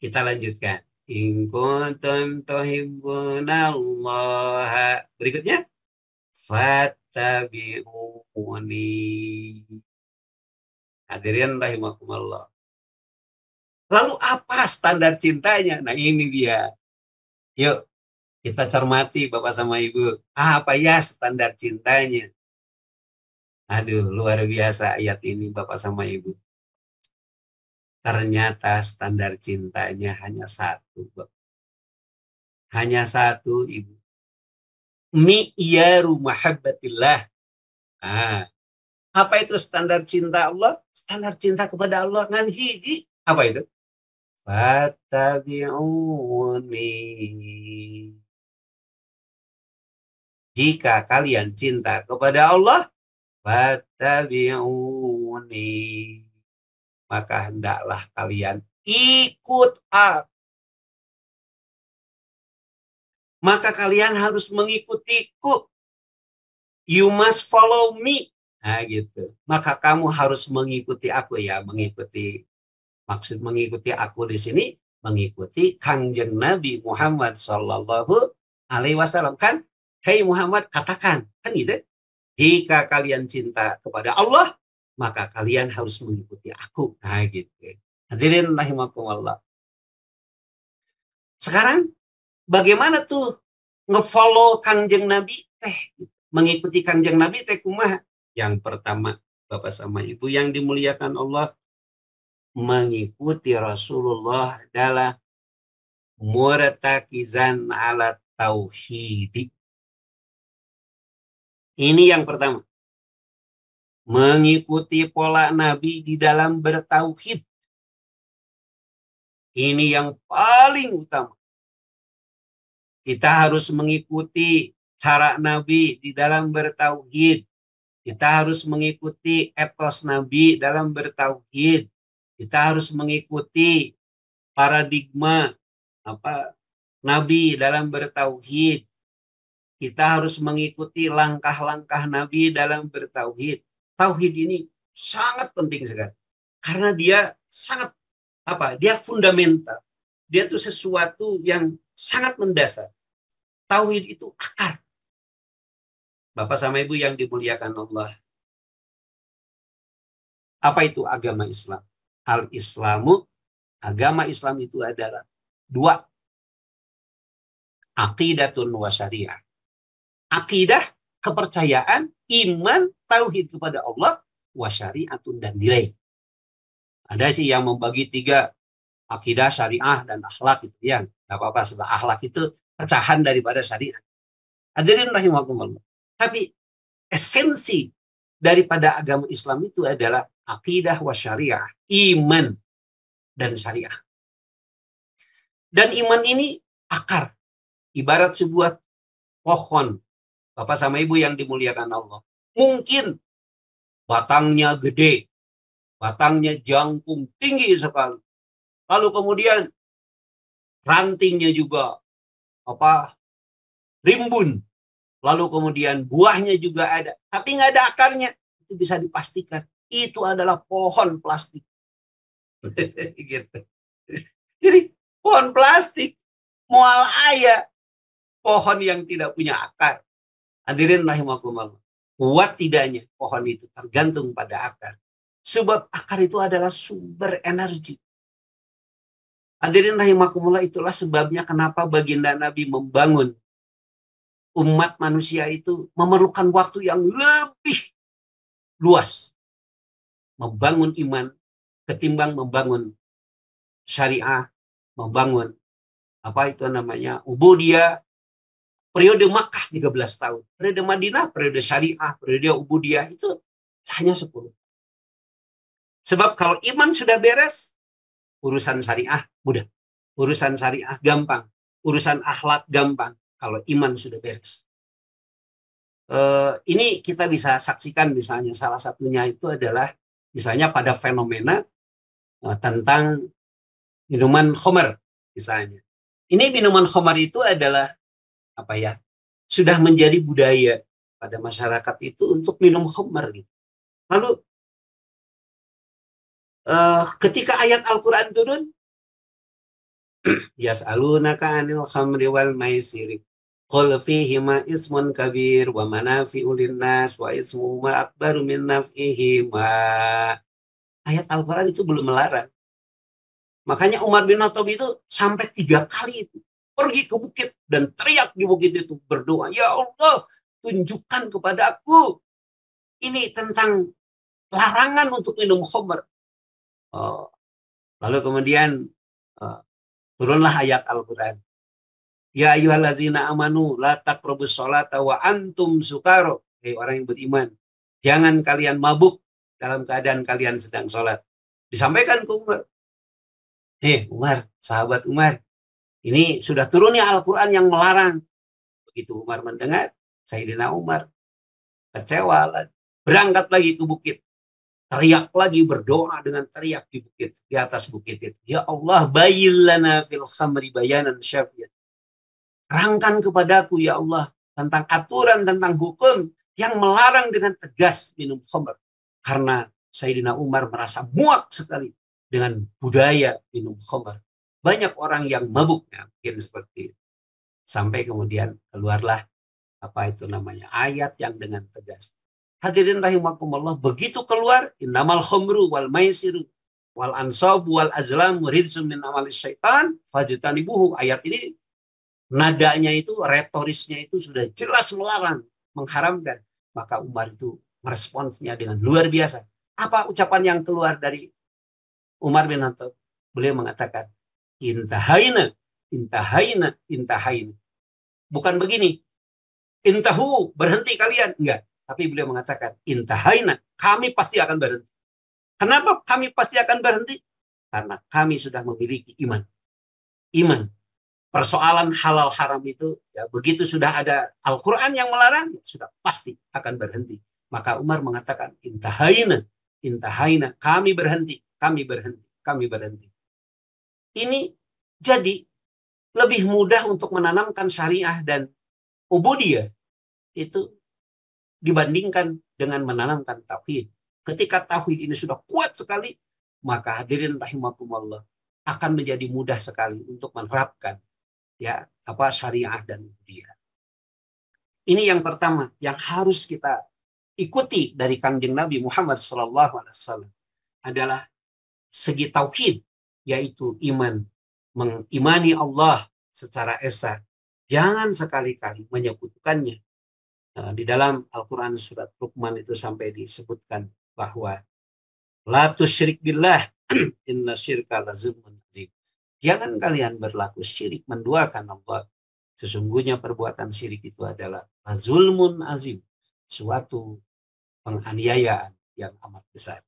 kita lanjutkan. In kuntum tuhibbunallaha. Berikutnya, fattabi'uni. Hadirin rahimakumullah. Lalu apa standar cintanya? Nah ini dia. Yuk kita cermati Bapak sama Ibu. Apa ya standar cintanya? Aduh luar biasa ayat ini Bapak sama Ibu. Ternyata standar cintanya hanya satu. Hanya satu Ibu. Mi'yaru mahabbatillah. Nah, apa itu standar cinta Allah? Standar cinta kepada Allah ngan hiji. Apa itu? Fattabi'uni. Jika kalian cinta kepada Allah, fattabi'uni. Maka hendaklah kalian ikut aku. maka kalian harus mengikutiku. You must follow me. Nah gitu. Maka kamu harus mengikuti aku ya, maksud mengikuti aku di sini mengikuti Kangjeng Nabi Muhammad Sallallahu Alaihi Wasallam kan. Hei Muhammad, katakan kan gitu. Jika kalian cinta kepada Allah, maka kalian harus mengikuti aku. Nah gitu. Hadirin rahimakumullah. Sekarang bagaimana tuh ngefollow Kangjeng Nabi mengikuti Kangjeng Nabi kumaha? Yang pertama, Bapak sama Ibu yang dimuliakan Allah, mengikuti Rasulullah adalah murtakizan ala tauhidi. Ini yang pertama. Mengikuti pola Nabi di dalam bertauhid. Ini yang paling utama. Kita harus mengikuti cara Nabi di dalam bertauhid. Kita harus mengikuti etos Nabi dalam bertauhid. Kita harus mengikuti paradigma Nabi dalam bertauhid. Kita harus mengikuti langkah-langkah Nabi dalam bertauhid. Tauhid ini sangat penting sekali. Karena dia sangat dia fundamental. Dia itu sesuatu yang sangat mendasar. Tauhid itu akar. Bapak sama Ibu yang dimuliakan Allah. Apa itu agama Islam? Al-Islamu, agama Islam itu adalah dua. Aqidatun wa syariah. Akidah, kepercayaan, iman, tauhid kepada Allah, wa syariatun, dan nilai. Ada sih yang membagi tiga, akidah, syariah, dan akhlak itu ya. Gak apa-apa, sebab akhlak itu pecahan daripada syariat. Hadirin rahimakumullah. Tapi esensi daripada agama Islam itu adalah akidah wa syariah, iman dan syariah. Dan iman ini akar, ibarat sebuah pohon. Bapak sama Ibu yang dimuliakan Allah. Mungkin batangnya gede, batangnya jangkung tinggi sekali. Lalu kemudian rantingnya juga rimbun. Lalu kemudian buahnya juga ada, tapi nggak ada akarnya. Itu bisa dipastikan itu adalah pohon plastik. Gitu. Jadi pohon plastik, mual aya pohon yang tidak punya akar. Hadirin rahimakumullah. Kuat tidaknya pohon itu tergantung pada akar. Sebab akar itu adalah sumber energi. Hadirin rahimakumullah, itulah sebabnya kenapa baginda Nabi membangun umat manusia itu memerlukan waktu yang lebih luas. Membangun iman ketimbang membangun syariah, membangun ubudiyah. Periode Makkah 13 tahun. Periode Madinah, periode syariah, periode ubudiyah itu hanya 10. Sebab kalau iman sudah beres, urusan syariah mudah. Urusan syariah gampang. Urusan akhlak gampang. Kalau iman sudah beres. Ini kita bisa saksikan misalnya salah satunya itu adalah misalnya pada fenomena tentang minuman khamar misalnya. Ini minuman khamar itu adalah sudah menjadi budaya pada masyarakat itu untuk minum khamar gitu. Lalu ketika ayat Al-Quran turun, yas'alunaka 'anil khamri wal maisiri qul fihima ismun kabir wa manafi'u linnas wa ismuhuma akbaru min naf'ihima. Ayat Al-Quran itu belum melarang. Makanya Umar bin Khattab itu sampai 3 kali itu pergi ke bukit dan teriak di bukit itu berdoa, ya Allah, tunjukkan kepada aku ini tentang larangan untuk minum khamr. Lalu kemudian turunlah ayat Al-Quran. Ya ayyuhallazina amanu la taqrabus sholata wa antum sukaro. Hei orang yang beriman, jangan kalian mabuk dalam keadaan kalian sedang sholat. Disampaikan ke Umar. Umar, sahabat Umar, ini sudah turunnya Al-Quran yang melarang. Begitu Umar mendengar, Sayyidina Umar kecewa, berangkat lagi ke bukit. Teriak lagi, berdoa dengan teriak di bukit, di atas bukit itu. Ya Allah, bayyin lana fil khamri bayanan syafiyan. Terangkan kepadaku ya Allah tentang aturan, tentang hukum yang melarang dengan tegas minum khamr. Karena Sayyidina Umar merasa muak sekali dengan budaya minum khamr. Banyak orang yang mabuknya mungkin seperti itu. Sampai kemudian keluarlah apa itu namanya ayat yang dengan tegas. Hadirin rahimakumullah, begitu keluar innamal khamru wal maisiru wal ansabu wal azlamu rijsum min amalis syaitan fajtanibuhu. Ayat ini nadanya itu, retorisnya itu sudah jelas melarang, mengharamkan. Maka Umar itu meresponsnya dengan luar biasa. Apa ucapan yang keluar dari Umar bin Khattab? Beliau mengatakan, intahaina, intahaina, intahaina. Bukan begini, intahu, berhenti kalian. Enggak. Tapi beliau mengatakan, intahaina, kami pasti akan berhenti. Kenapa kami pasti akan berhenti? Karena kami sudah memiliki iman. Iman. Persoalan halal haram itu, ya, begitu sudah ada Al-Quran yang melarang, ya, sudah pasti akan berhenti. Maka Umar mengatakan, intahaina, intahaina, kami berhenti, kami berhenti, kami berhenti. Ini jadi lebih mudah untuk menanamkan syariah dan ubudiyah itu dibandingkan dengan menanamkan tauhid. Ketika tauhid ini sudah kuat sekali, maka hadirin rahimakumullah akan menjadi mudah sekali untuk menerapkan ya apa syariah dan ubudiyah. Ini yang pertama yang harus kita ikuti dari Kanjeng Nabi Muhammad SAW adalah segi tauhid, yaitu iman, mengimani Allah secara esa. Jangan sekali-kali menyekutukannya. Di dalam Al-Quran surat Luqman itu sampai disebutkan bahwa la tusyrik billah inna syirka la zulmun azim. Jangan kalian berlaku syirik, menduakan Allah. Sesungguhnya perbuatan syirik itu adalah zulmun azim, suatu penganiayaan yang amat besar.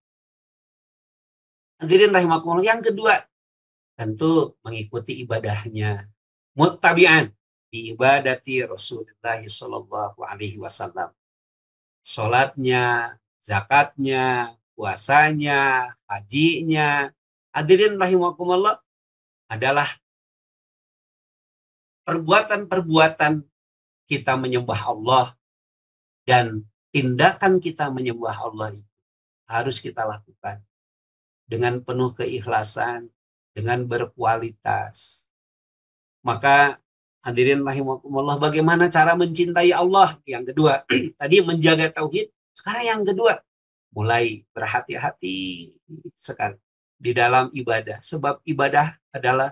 Hadirin rahimakumullah, yang kedua tentu mengikuti ibadahnya, muttabi'an di ibadati Rasulullah sallallahu alaihi wasallam. Salatnya, zakatnya, puasanya, hajinya, hadirin rahimakumullah, adalah perbuatan-perbuatan kita menyembah Allah, dan tindakan kita menyembah Allah itu harus kita lakukan dengan penuh keikhlasan, dengan berkualitas. Maka hadirin rahimakumullah, bagaimana cara mencintai Allah? Yang kedua, tadi menjaga tauhid, sekarang yang kedua, mulai berhati-hati sekali di dalam ibadah. Sebab ibadah adalah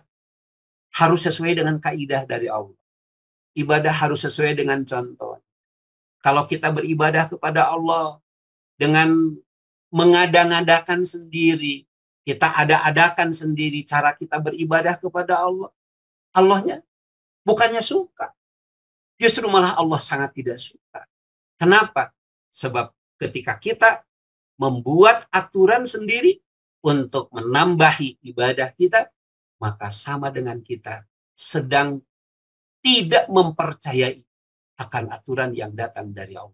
harus sesuai dengan kaidah dari Allah. Ibadah harus sesuai dengan contoh. Kalau kita beribadah kepada Allah dengan mengada-ngadakan sendiri, kita ada-adakan sendiri cara kita beribadah kepada Allah, Allahnya bukannya suka. Justru malah Allah sangat tidak suka. Kenapa? Sebab ketika kita membuat aturan sendiri untuk menambahi ibadah kita, maka sama dengan kita sedang tidak mempercayai akan aturan yang datang dari Allah.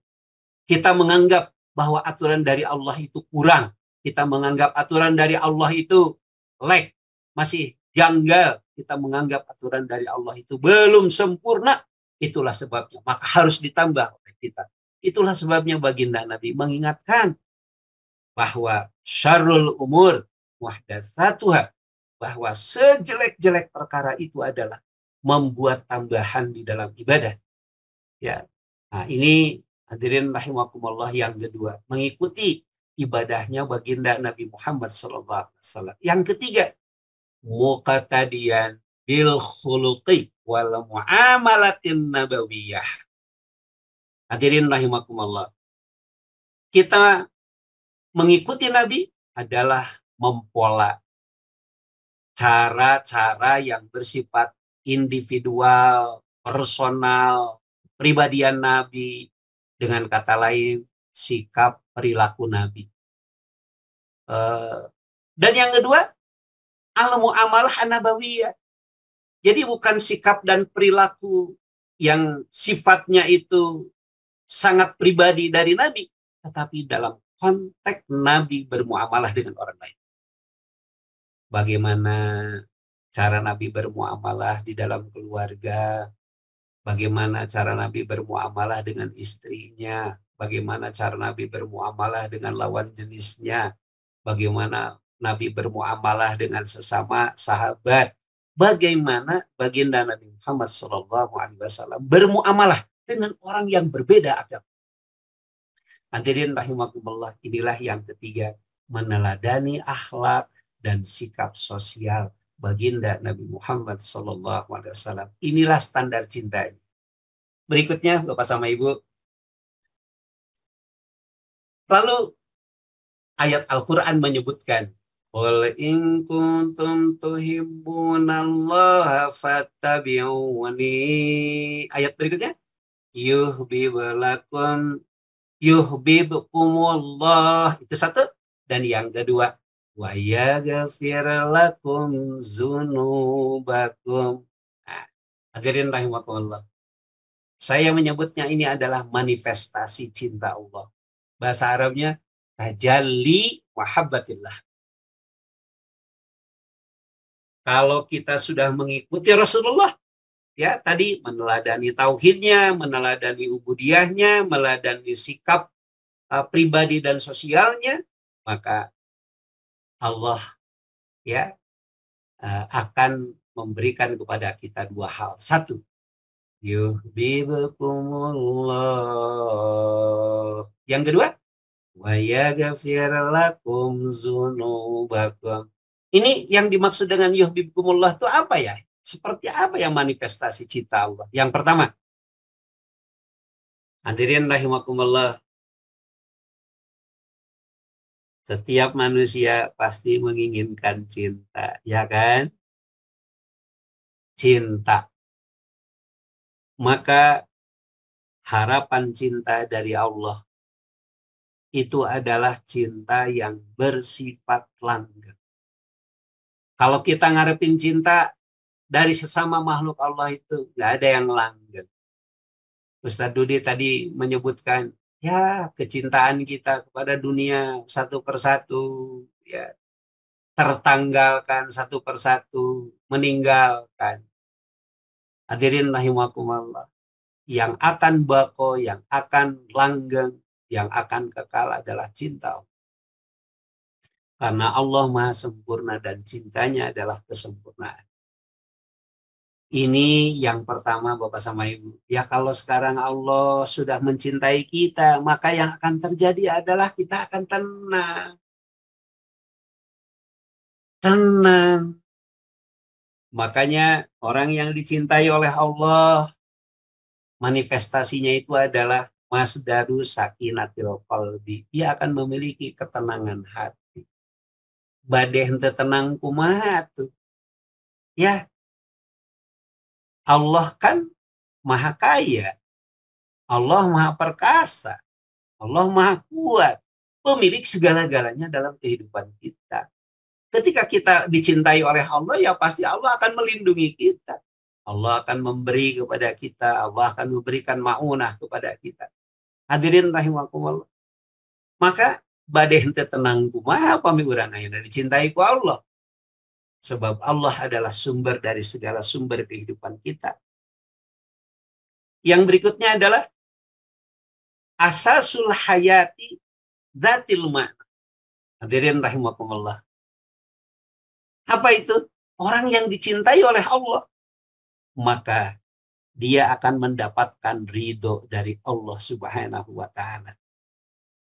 Kita menganggap bahwa aturan dari Allah itu kurang. Kita menganggap aturan dari Allah itu lag, masih janggal. Kita menganggap aturan dari Allah itu belum sempurna. Itulah sebabnya. Maka harus ditambah oleh kita. Itulah sebabnya baginda Nabi mengingatkan bahwa syarrul umur muhdatsatuha, bahwa sejelek-jelek perkara itu adalah membuat tambahan di dalam ibadah. Ya. Nah, ini hadirin rahimakumullah yang kedua, mengikuti ibadahnya baginda Nabi Muhammad SAW. Yang ketiga, muqtadiyan bil khuluqi wal muamalatin nabawiyah. Hadirin rahimakumullah, kita mengikuti Nabi adalah mempola cara-cara yang bersifat individual, personal, pribadian Nabi, dengan kata lain sikap perilaku Nabi. Dan yang kedua, al-muamalah an-nabawiyah. Jadi bukan sikap dan perilaku yang sifatnya itu sangat pribadi dari Nabi, tetapi dalam konteks Nabi bermuamalah dengan orang lain. Bagaimana cara Nabi bermuamalah di dalam keluarga, bagaimana cara Nabi bermuamalah dengan istrinya, bagaimana cara Nabi bermuamalah dengan lawan jenisnya, bagaimana Nabi bermuamalah dengan sesama sahabat, bagaimana baginda Nabi Muhammad SAW bermuamalah dengan orang yang berbeda agama. Hadirin rahimakumullah, inilah yang ketiga, meneladani akhlak dan sikap sosial baginda Nabi Muhammad SAW. Inilah standar cintanya. Berikutnya, Bapak sama Ibu. Lalu ayat Al-Quran menyebutkan, qul in kuntum tuhibbunallaha fattabi'uni. Ayat berikutnya, yuhibbukumullah. Itu satu. Dan yang kedua, wa yaghfir lakum dzunubakum. Nah, hadirin rahimakumullah. Saya menyebutnya ini adalah manifestasi cinta Allah. Bahasa Arabnya tajalli mahabbatillah. Kalau kita sudah mengikuti Rasulullah, ya tadi meneladani tauhidnya, meneladani ubudiyahnya, meneladani sikap pribadi dan sosialnya, maka Allah ya akan memberikan kepada kita dua hal. Satu, yuhibbukumullah. Yang kedua, wa yaghfir lakum dzunubakum. Ini yang dimaksud dengan yuhibbukumullah itu apa ya? Seperti apa yang manifestasi cinta Allah? Yang pertama, hadirin rahimakumullah, setiap manusia pasti menginginkan cinta, ya kan? Cinta. Maka harapan cinta dari Allah itu adalah cinta yang bersifat langgeng. Kalau kita ngarepin cinta dari sesama makhluk Allah itu nggak ada yang langgeng. Ustaz Dudi tadi menyebutkan, ya kecintaan kita kepada dunia satu persatu, ya tertanggalkan satu persatu, meninggalkan. Hadirin rahimakumullah, yang akan bako, yang akan langgeng, yang akan kekal adalah cinta Allah. Karena Allah Maha Sempurna dan cintanya adalah kesempurnaan. Ini yang pertama Bapak sama Ibu. Ya kalau sekarang Allah sudah mencintai kita, maka yang akan terjadi adalah kita akan tenang. Tenang. Makanya orang yang dicintai oleh Allah, manifestasinya itu adalah masdaru sakinatil qalbi. Dia akan memiliki ketenangan hati. Badai hente tenang kumaha tuh. Ya, Allah kan maha kaya. Allah maha perkasa. Allah maha kuat. Pemilik segala-galanya dalam kehidupan kita. Ketika kita dicintai oleh Allah, ya pasti Allah akan melindungi kita. Allah akan memberi kepada kita. Allah akan memberikan ma'unah kepada kita. Hadirin rahimakumullah. Maka badai hente tenang kumaha pami urang ayeuna dicintai ku Allah. Sebab Allah adalah sumber dari segala sumber kehidupan kita. Yang berikutnya adalah asasul hayati dzatil ma'na. Hadirin rahimakumullah. Apa itu? Orang yang dicintai oleh Allah, maka dia akan mendapatkan ridho dari Allah Subhanahu wa ta'ala.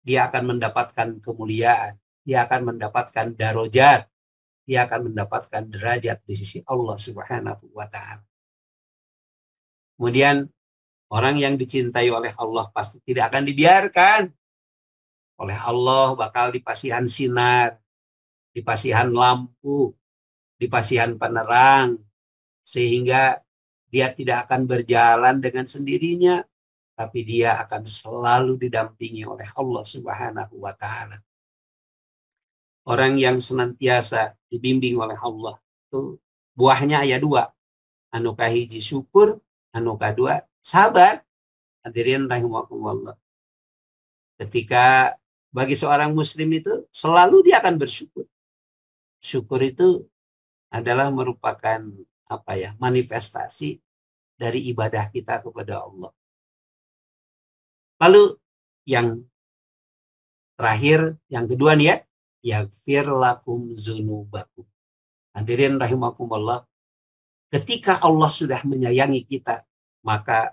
Dia akan mendapatkan kemuliaan, dia akan mendapatkan darajat, dia akan mendapatkan derajat di sisi Allah Subhanahu wa ta'ala. Kemudian orang yang dicintai oleh Allah pasti tidak akan dibiarkan. Oleh Allah bakal dipasihan sinar, dipasihan lampu, dipasihan penerang, sehingga dia tidak akan berjalan dengan sendirinya, tapi dia akan selalu didampingi oleh Allah Subhanahu wa ta'ala. Orang yang senantiasa dibimbing oleh Allah itu buahnya aya dua. Anu kahiji syukur, anu kadua sabar. Hadirin rahimakumullah. Ketika bagi seorang muslim itu selalu dia akan bersyukur. Syukur itu adalah merupakan manifestasi dari ibadah kita kepada Allah. Lalu yang terakhir, yang kedua nih ya, yaghfir lakum dzunubakum. Hadirin rahimakumullah, ketika Allah sudah menyayangi kita, maka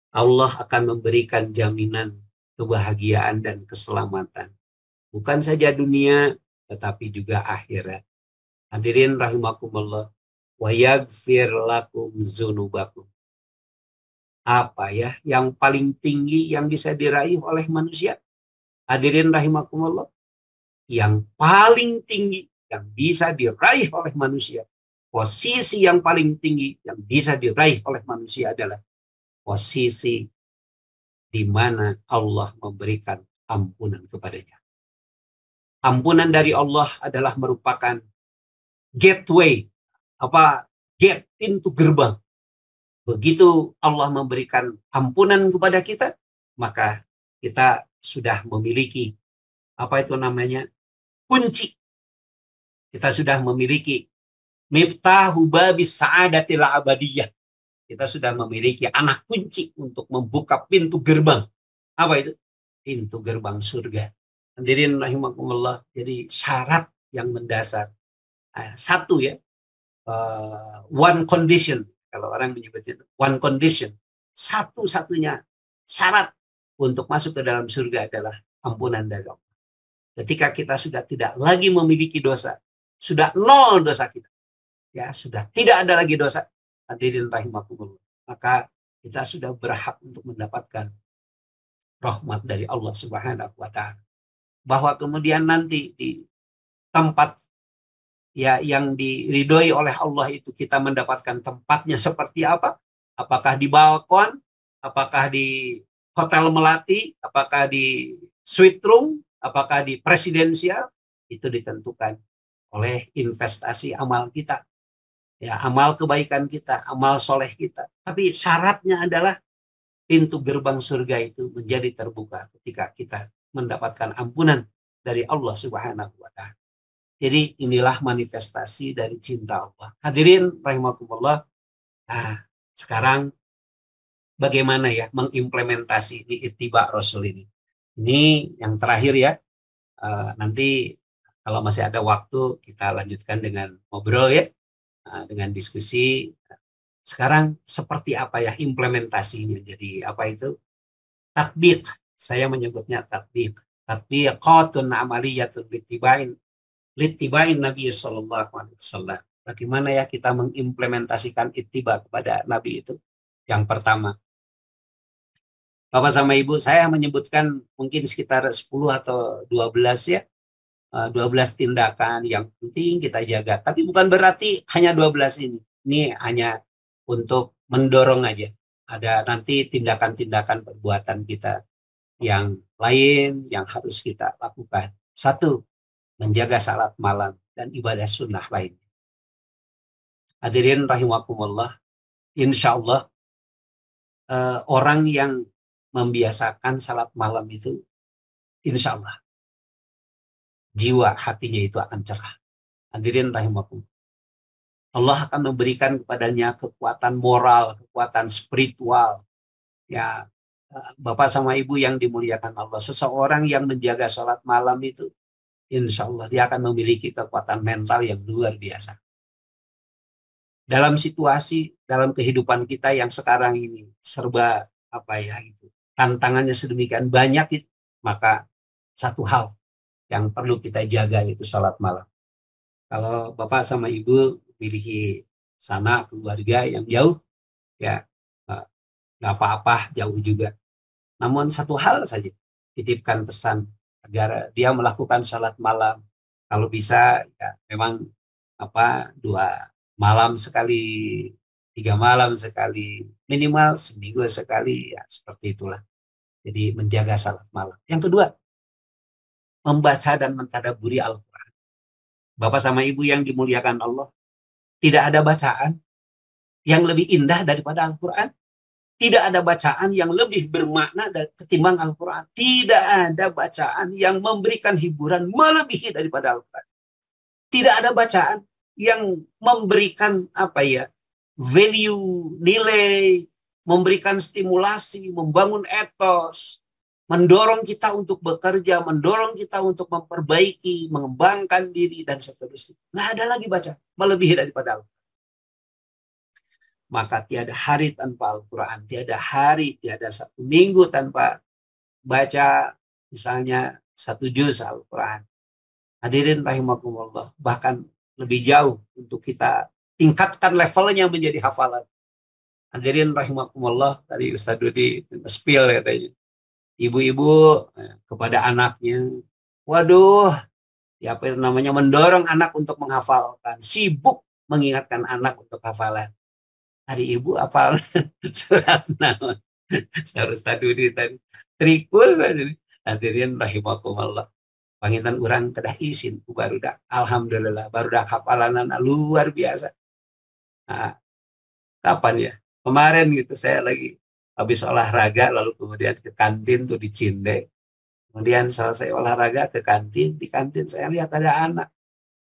Allah akan memberikan jaminan kebahagiaan dan keselamatan. Bukan saja dunia, tetapi juga akhirat. Hadirin rahimakumullah, wa yaghfir lakum dzunubakum. Apa ya yang paling tinggi yang bisa diraih oleh manusia? Hadirin rahimakumullah, yang paling tinggi yang bisa diraih oleh manusia, posisi yang paling tinggi yang bisa diraih oleh manusia adalah posisi di mana Allah memberikan ampunan kepadanya. Ampunan dari Allah adalah merupakan gateway, gate, pintu gerbang. Begitu Allah memberikan ampunan kepada kita, maka kita sudah memiliki kunci. Kita sudah memiliki miftahu babis sa'adatil abadiyah. Kita sudah memiliki anak kunci untuk membuka pintu gerbang. Apa itu? Pintu gerbang surga. Hadirin rahimakumullah. Jadi syarat yang mendasar. Satu ya. One condition. Kalau orang menyebut itu. One condition. Satu-satunya syarat untuk masuk ke dalam surga adalah ampunan dari Allah. Ketika kita sudah tidak lagi memiliki dosa. Sudah nol dosa kita. Ya, sudah tidak ada lagi dosa. Hadirin rahimakumullah. Maka kita sudah berhak untuk mendapatkan rahmat dari Allah Subhanahu wa taala. Bahwa kemudian nanti di tempat ya yang diridhoi oleh Allah itu kita mendapatkan tempatnya seperti apa? Apakah di balkon? Apakah di hotel melati? Apakah di suite room? Apakah di presidensial? Itu ditentukan oleh investasi amal kita. Ya, amal kebaikan kita, amal soleh kita. Tapi syaratnya adalah pintu gerbang surga itu menjadi terbuka ketika kita mendapatkan ampunan dari Allah Subhanahu wa taala. Jadi inilah manifestasi dari cinta Allah. Hadirin rahimakumullah. Nah, sekarang bagaimana ya mengimplementasi ini ittiba Rasul ini? Ini yang terakhir ya. Nanti kalau masih ada waktu kita lanjutkan dengan ngobrol ya. Dengan diskusi. Sekarang seperti apa ya implementasinya? Jadi apa itu? Tatbiq. Saya menyebutnya tatbiq. Tatbiqatun amaliyatun littibain Nabi sallallahu alaihi wasallam. Bagaimana ya kita mengimplementasikan ittiba kepada Nabi itu? Yang pertama, Bapak sama Ibu, saya menyebutkan mungkin sekitar 10 atau 12 ya. 12 tindakan yang penting kita jaga. Tapi bukan berarti hanya 12 ini. Ini hanya untuk mendorong aja. Ada nanti tindakan-tindakan perbuatan kita yang lain yang harus kita lakukan. Satu, menjaga salat malam dan ibadah sunnah lain. Hadirin rahimakumullah. Insya Allah orang yang membiasakan salat malam itu insya Allah jiwa hatinya itu akan cerah. Hadirin rahimakumullah. Allah akan memberikan kepadanya kekuatan moral, kekuatan spiritual. Ya, Bapak sama Ibu yang dimuliakan Allah, seseorang yang menjaga sholat malam itu, insya Allah dia akan memiliki kekuatan mental yang luar biasa. Dalam situasi, dalam kehidupan kita yang sekarang ini serba tantangannya sedemikian banyak, maka satu hal yang perlu kita jaga itu sholat malam. Kalau Bapak sama Ibu memiliki sana keluarga yang jauh, ya nggak apa-apa jauh juga. Namun satu hal saja, titipkan pesan agar dia melakukan sholat malam. Kalau bisa, ya memang 2 malam sekali, 3 malam sekali, minimal seminggu sekali, ya seperti itulah. Jadi menjaga sholat malam. Yang kedua, membaca dan mentadabburi Al-Quran. Bapak sama Ibu yang dimuliakan Allah, tidak ada bacaan yang lebih indah daripada Al-Quran. Tidak ada bacaan yang lebih bermakna ketimbang Al-Quran. Tidak ada bacaan yang memberikan hiburan melebihi daripada Al-Quran. Tidak ada bacaan yang memberikan value, nilai, memberikan stimulasi, membangun etos, mendorong kita untuk bekerja, mendorong kita untuk memperbaiki, mengembangkan diri, dan seterusnya. Nggak ada lagi baca, melebihi daripada Al-Quran. Maka tiada hari tanpa Al-Quran, tiada hari, tiada satu minggu tanpa baca misalnya 1 juz Al-Quran. Hadirin rahimakumullah, bahkan lebih jauh untuk kita tingkatkan levelnya menjadi hafalan. Hadirin rahimakumullah, tadi Ustaz Dudi spill katanya. Ibu-ibu kepada anaknya, waduh, ya apa itu namanya, mendorong anak untuk menghafalkan, sibuk mengingatkan anak untuk hafalan. Hari ibu hafal surat naon. Ustaz Dudi tadi trikul. Hadirin rahimakumullah. Panginten urang kedah izin ku barudak. Alhamdulillah barudak hafalan luar biasa. Nah, kapan ya? Kemarin gitu saya lagi habis olahraga lalu kemudian ke kantin tuh di Cinde. Kemudian selesai olahraga ke kantin, di kantin saya lihat ada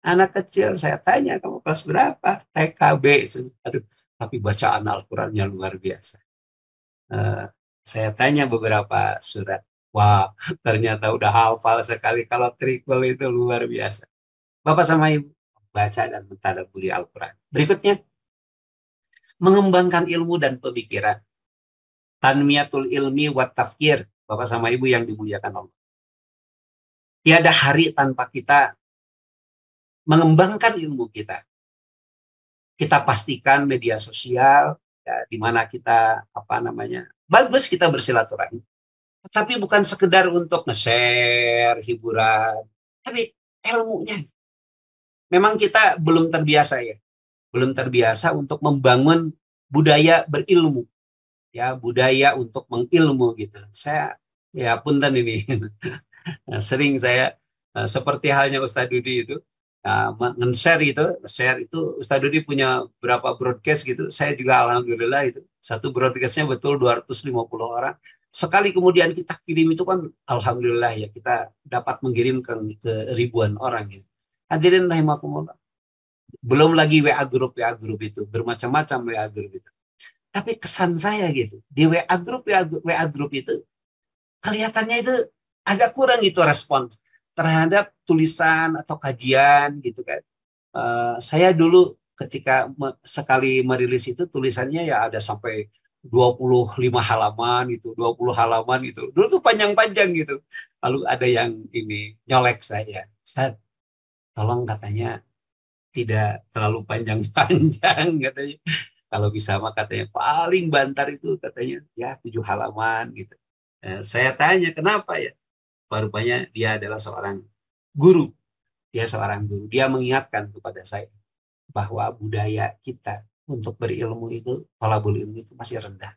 anak kecil. Saya tanya, kamu kelas berapa? TKB. Aduh, tapi bacaan Al-Qurannya luar biasa. Saya tanya beberapa surat. Wah, ternyata udah hafal sekali. Kalau trikul itu luar biasa. Bapak sama Ibu, baca dan mentadabburi Al-Quran. Berikutnya, mengembangkan ilmu dan pemikiran. Tanmiyatul ilmi wa tafkir. Bapak sama Ibu yang dimuliakan Allah. Tiada hari tanpa kita mengembangkan ilmu kita. Kita pastikan media sosial, ya, di mana kita bagus kita bersilaturahmi. Tapi bukan sekedar untuk nge-share hiburan, tapi ilmunya. Memang kita belum terbiasa ya, belum terbiasa untuk membangun budaya berilmu, ya, budaya untuk mengilmu gitu. Saya ya punten ini, sering saya seperti halnya Ustaz Dudi itu. Nge-share itu Ustaz Dudi punya berapa broadcast gitu. Saya juga alhamdulillah itu satu broadcastnya betul 250 orang. Sekali kemudian kita kirim itu kan alhamdulillah ya, kita dapat mengirim ke ribuan orang gitu. Hadirin rahimakumullah. Belum lagi WA grup itu, bermacam-macam WA grup itu. Tapi kesan saya gitu, di WA grup itu kelihatannya itu agak kurang gitu respons terhadap tulisan atau kajian gitu kan. Saya dulu ketika sekali merilis itu tulisannya ya ada sampai 25 halaman gitu, 20 halaman gitu. Dulu tuh panjang-panjang gitu. Lalu ada yang ini nyolek saya. Ustaz, tolong katanya tidak terlalu panjang-panjang katanya. Kalau bisa mah katanya paling bantar itu katanya ya 7 halaman gitu. Saya tanya kenapa ya? Rupanya dia adalah seorang guru. Dia seorang guru. Dia mengingatkan kepada saya bahwa budaya kita untuk berilmu itu, thalabul ilmu itu masih rendah.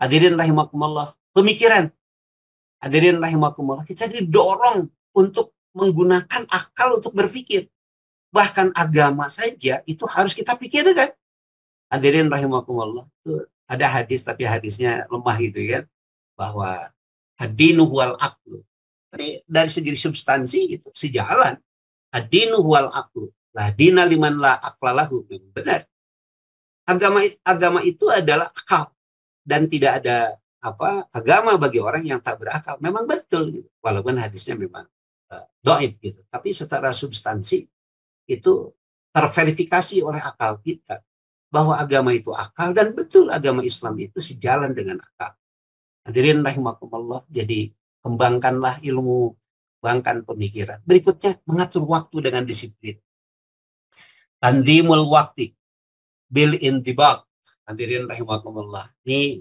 Hadirin rahimakumullah, pemikiran. Hadirin rahimakumullah, kita didorong untuk menggunakan akal untuk berpikir. Bahkan agama saja itu harus kita pikirkan. Hadirin rahimakumullah, itu ada hadis tapi hadisnya lemah gitu kan, bahwa ad-dinu huwal aqlu. Jadi dari segi substansi itu sejalan. Ad-dinu huwal aqlu. La dina liman la aqlalahu. Benar. Agama itu adalah akal, dan tidak ada agama bagi orang yang tak berakal. Memang betul gitu. Walaupun hadisnya memang dhaif gitu. Tapi secara substansi itu terverifikasi oleh akal kita bahwa agama itu akal, dan betul agama Islam itu sejalan dengan akal. Hadirin rahimakumullah, jadi kembangkanlah ilmu, kembangkan pemikiran. Berikutnya, mengatur waktu dengan disiplin. Tandimul waktu bil intibaq. Hadirin rahimakumullah. Ini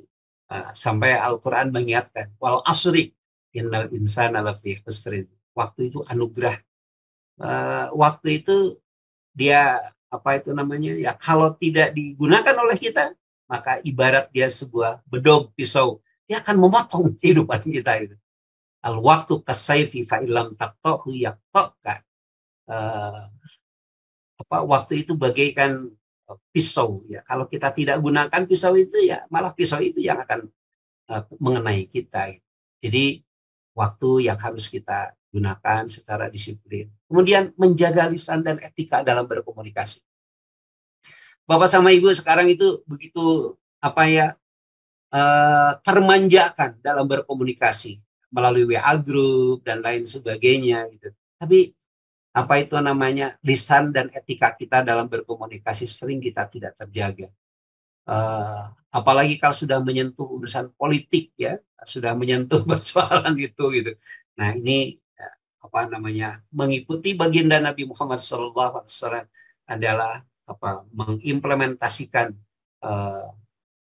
sampai Al-Quran mengingatkan, wal asri innal insana lafi khusrin. Waktu itu anugerah. Waktu itu dia ya, kalau tidak digunakan oleh kita, maka ibarat dia sebuah bedog pisau, dia akan memotong kehidupan kita itu. Al waktu kasaifi fa illam taqtahu yaqta'ka. Waktu itu bagaikan pisau ya. Kalau kita tidak gunakan pisau itu, ya malah pisau itu yang akan mengenai kita. Jadi waktu yang harus kita gunakan secara disiplin. Kemudian menjaga lisan dan etika dalam berkomunikasi. Bapak sama Ibu sekarang itu begitu termanjakan dalam berkomunikasi melalui WA group dan lain sebagainya gitu. Tapi lisan dan etika kita dalam berkomunikasi sering kita tidak terjaga. Apalagi kalau sudah menyentuh urusan politik ya, sudah menyentuh persoalan itu gitu. Nah, ini mengikuti baginda Nabi Muhammad SAW adalah mengimplementasikan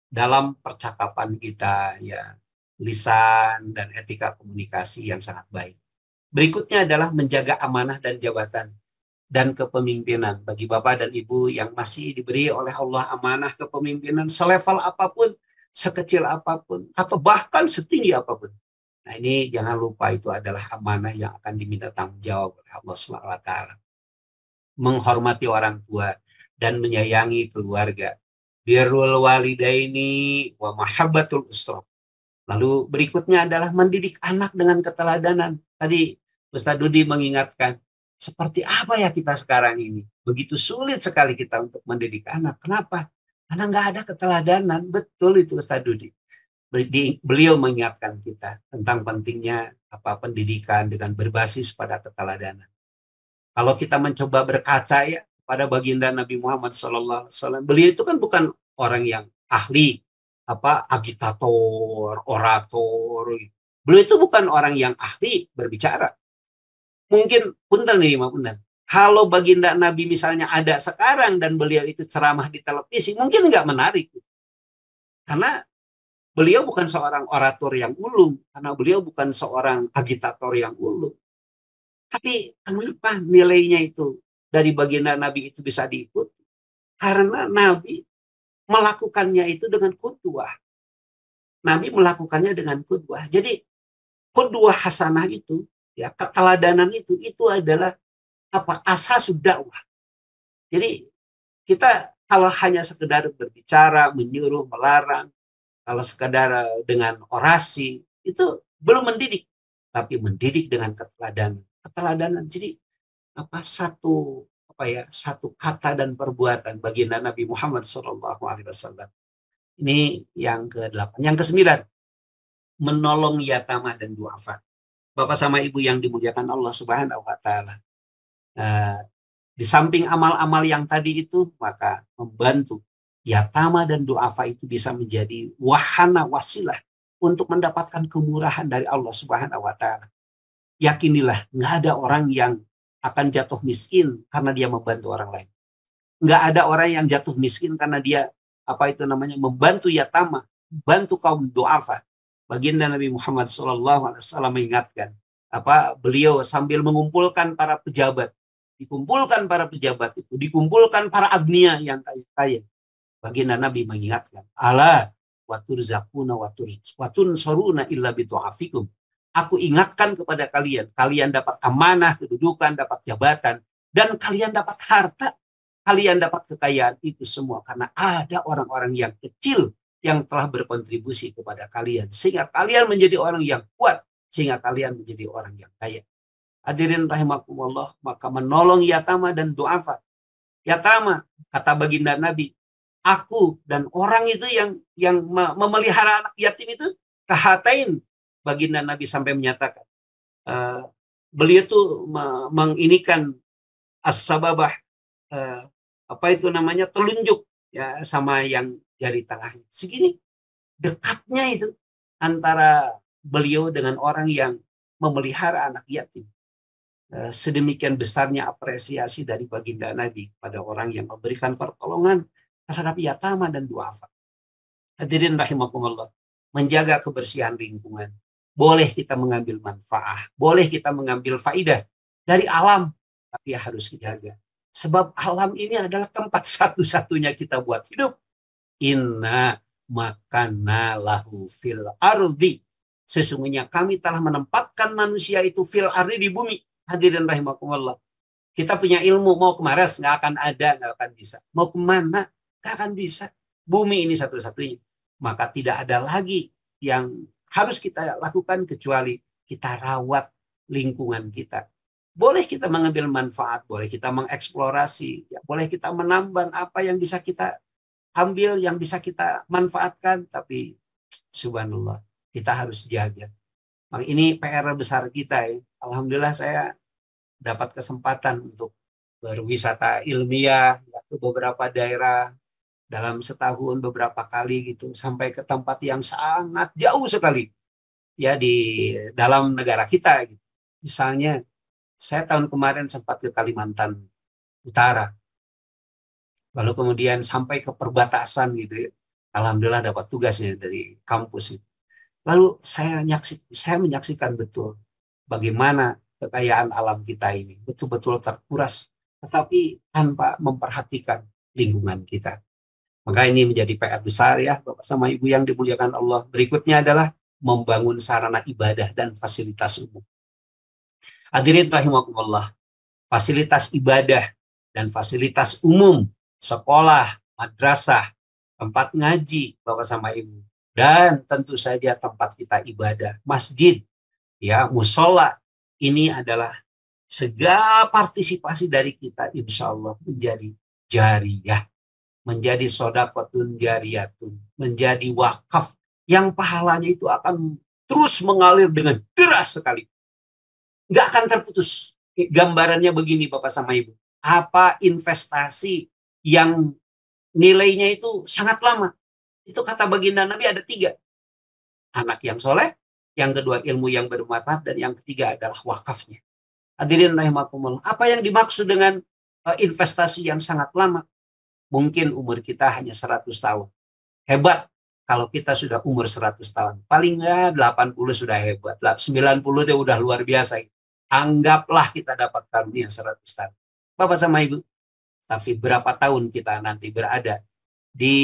dalam percakapan kita ya lisan dan etika komunikasi yang sangat baik. Berikutnya adalah menjaga amanah dan jabatan dan kepemimpinan bagi Bapak dan Ibu yang masih diberi oleh Allah amanah kepemimpinan selevel apapun, sekecil apapun, atau bahkan setinggi apapun. Nah, ini jangan lupa itu adalah amanah yang akan diminta tanggung jawab oleh Allah SWT. Menghormati orang tua dan menyayangi keluarga. Birrul walidaini wa mahabbatul usrah. Lalu berikutnya adalah mendidik anak dengan keteladanan. Tadi Ustaz Dudi mengingatkan, seperti apa ya kita sekarang ini? Begitu sulit sekali kita untuk mendidik anak. Kenapa? Karena nggak ada keteladanan. Betul itu Ustaz Dudi. Beliau mengingatkan kita tentang pentingnya pendidikan dengan berbasis pada keteladanan. Kalau kita mencoba berkaca ya pada baginda Nabi Muhammad SAW, beliau itu kan bukan orang yang ahli, agitator, orator. Beliau itu bukan orang yang ahli berbicara. Mungkin punten nih, punten. Kalau baginda Nabi misalnya ada sekarang dan beliau itu ceramah di televisi, mungkin nggak menarik. Karena beliau bukan seorang orator yang ulung, karena beliau bukan seorang agitator yang ulung. Tapi kenapa nilainya itu dari baginda Nabi itu bisa diikuti? Karena Nabi melakukannya itu dengan qudwah. Nabi melakukannya dengan qudwah. Jadi qudwah hasanah itu, ya keteladanan itu adalah asas dakwah. Jadi kita kalau hanya sekedar berbicara, menyuruh, melarang, kalau sekedar dengan orasi itu belum mendidik, tapi mendidik dengan keteladanan. Jadi satu kata dan perbuatan baginda Nabi Muhammad SAW. Ini yang ke-8. Yang ke-9, menolong yatama dan duafa. Bapak sama Ibu yang dimuliakan Allah Subhanahu wa taala. Di samping amal-amal yang tadi itu, maka membantu yatama dan duafa itu bisa menjadi wahana wasilah untuk mendapatkan kemurahan dari Allah Subhanahu wa taala. Yakinilah, nggak ada orang yang akan jatuh miskin karena dia membantu orang lain. Nggak ada orang yang jatuh miskin karena dia membantu yatama, bantu kaum duafa. Baginda Nabi Muhammad SAW mengingatkan, beliau sambil mengumpulkan para pejabat, dikumpulkan para agniya yang kaya. Baginda Nabi mengingatkan, ala waturzakuna watunsoruna illa bidu'afikum. Aku ingatkan kepada kalian, kalian dapat amanah, kedudukan, dapat jabatan, dan kalian dapat harta, kalian dapat kekayaan itu semua karena ada orang-orang yang kecil yang telah berkontribusi kepada kalian, sehingga kalian menjadi orang yang kuat, sehingga kalian menjadi orang yang kaya. Hadirin rahimakumullah, maka menolong yatama dan duafa. Yatama, kata baginda Nabi, aku dan orang itu yang memelihara anak yatim itu kahatain. Baginda Nabi sampai menyatakan, beliau tuh menginikan as-sababah, telunjuk ya sama yang jari tengahnya. Segini dekatnya itu antara beliau dengan orang yang memelihara anak yatim. Sedemikian besarnya apresiasi dari baginda Nabi pada orang yang memberikan pertolongan terhadap yatama dan duafa. Hadirin rahimakumullah, menjaga kebersihan lingkungan. Boleh kita mengambil manfaat, boleh kita mengambil faidah dari alam, tapi harus dijaga. Sebab alam ini adalah tempat satu-satunya kita buat hidup. Inna makana lahu fil ardi. Sesungguhnya kami telah menempatkan manusia itu fil ardi, di bumi. Hadirin rahimakumullah. Kita punya ilmu, mau ke Mars nggak akan ada, nggak akan bisa. Mau kemana nggak akan bisa. Bumi ini satu-satunya. Maka tidak ada lagi yang harus kita lakukan kecuali kita rawat lingkungan kita. Boleh kita mengambil manfaat, boleh kita mengeksplorasi, ya, boleh kita menambang apa yang bisa kita ambil, yang bisa kita manfaatkan, tapi subhanallah, kita harus jaga. Ini PR besar kita ya. Alhamdulillah saya dapat kesempatan untuk berwisata ilmiah ya, ke beberapa daerah dalam setahun beberapa kali gitu, sampai ke tempat yang sangat jauh sekali ya di dalam negara kita gitu. Misalnya saya tahun kemarin sempat ke Kalimantan Utara, lalu kemudian sampai ke perbatasan gitu ya. Alhamdulillah dapat tugasnya dari kampus itu. Lalu saya menyaksikan betul bagaimana kekayaan alam kita ini betul-betul terkuras, tetapi tanpa memperhatikan lingkungan kita. Maka ini menjadi PR besar ya Bapak sama Ibu yang dimuliakan Allah. Berikutnya adalah membangun sarana ibadah dan fasilitas umum. Hadirin rahimakumullah, fasilitas ibadah dan fasilitas umum, sekolah, madrasah, tempat ngaji Bapak sama Ibu, dan tentu saja tempat kita ibadah, masjid, ya, musola, ini adalah segala partisipasi dari kita insya Allah menjadi jariyah, menjadi sodaqatun jariyatun, menjadi wakaf yang pahalanya itu akan terus mengalir dengan deras sekali. Nggak akan terputus. Gambarannya begini Bapak sama Ibu. Apa investasi yang nilainya itu sangat lama? Itu kata baginda Nabi ada 3. Anak yang soleh, yang kedua ilmu yang bermanfaat, dan yang ketiga adalah wakafnya. Hadirin rahimakumullah. Apa yang dimaksud dengan investasi yang sangat lama? Mungkin umur kita hanya 100 tahun. Hebat kalau kita sudah umur 100 tahun. Paling nggak 80 sudah hebat. 90 itu udah luar biasa. Anggaplah kita dapat karunia 100 tahun. Bapak sama Ibu, tapi berapa tahun kita nanti berada di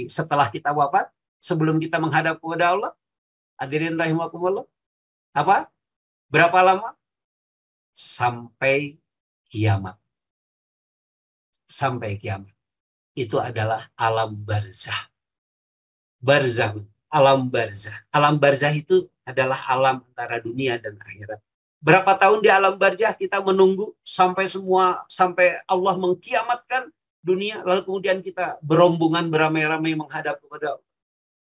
setelah kita wafat, sebelum kita menghadap kepada Allah? Hadirin rahimakumullah. Apa? Berapa lama? Sampai kiamat. Sampai kiamat. Itu adalah alam barzah. Barzah, alam barzah. Alam barzah itu adalah alam antara dunia dan akhirat. Berapa tahun di alam barzah kita menunggu sampai Allah mengkiamatkan dunia, lalu kemudian kita berombongan beramai-ramai menghadap kepada Allah.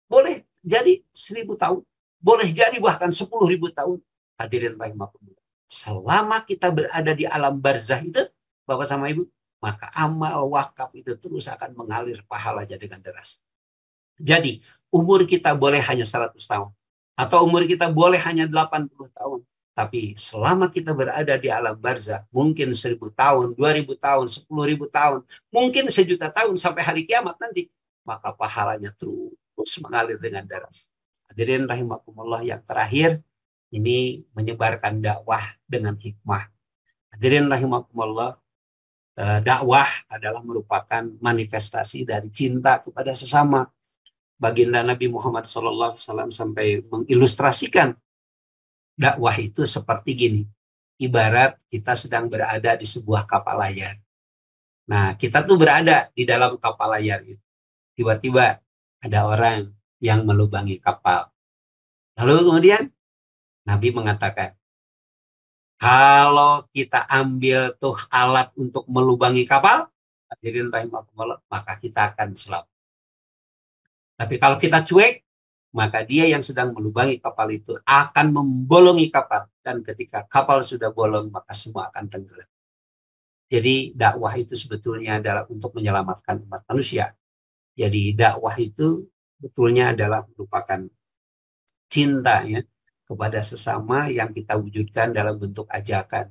Boleh jadi 1000 tahun, boleh jadi bahkan 10.000 tahun. Hadirin rahimakumullah. Selama kita berada di alam barzah itu, Bapak sama Ibu, maka amal wakaf itu terus akan mengalir pahalanya dengan deras. Jadi umur kita boleh hanya 100 tahun. Atau umur kita boleh hanya 80 tahun. Tapi selama kita berada di alam barzah, mungkin 1000 tahun, 2000 tahun, 10.000 tahun, mungkin 1.000.000 tahun sampai hari kiamat nanti, maka pahalanya terus mengalir dengan deras. Hadirin rahimakumullah, yang terakhir, ini menyebarkan dakwah dengan hikmah. Hadirin rahimakumullah, dakwah adalah merupakan manifestasi dari cinta kepada sesama. Baginda Nabi Muhammad SAW sampai mengilustrasikan dakwah itu seperti gini. Ibarat kita sedang berada di sebuah kapal layar. Nah, kita tuh berada di dalam kapal layar itu. Tiba-tiba ada orang yang melubangi kapal. Lalu kemudian Nabi mengatakan, kalau kita ambil tuh alat untuk melubangi kapal, hadirin rahimakumullah, maka kita akan selamat. Tapi kalau kita cuek, maka dia yang sedang melubangi kapal itu akan membolongi kapal. Dan ketika kapal sudah bolong, maka semua akan tenggelam. Jadi dakwah itu sebetulnya adalah untuk menyelamatkan umat manusia. Jadi dakwah itu betulnya adalah merupakan cinta ya, kepada sesama yang kita wujudkan dalam bentuk ajakan.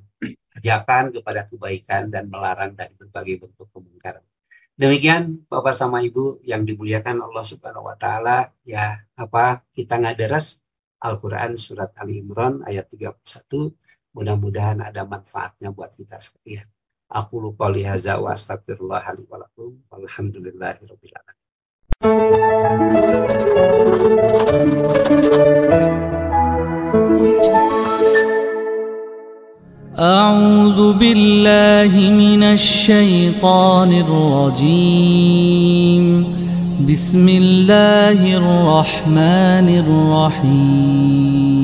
Ajakan kepada kebaikan dan melarang dari berbagai bentuk kemungkaran. Demikian Bapak sama Ibu yang dimuliakan Allah Subhanahu wa taala, ya, kita ngadaras Al-Qur'an surat Ali Imran ayat 31. Mudah-mudahan ada manfaatnya buat kita sekalian. Aqulu qouli hadza wa astaghfirullah li wa lakum. Walhamdulillahirabbil alamin. أعوذ بالله من الشيطان الرجيم بسم الله الرحمن الرحيم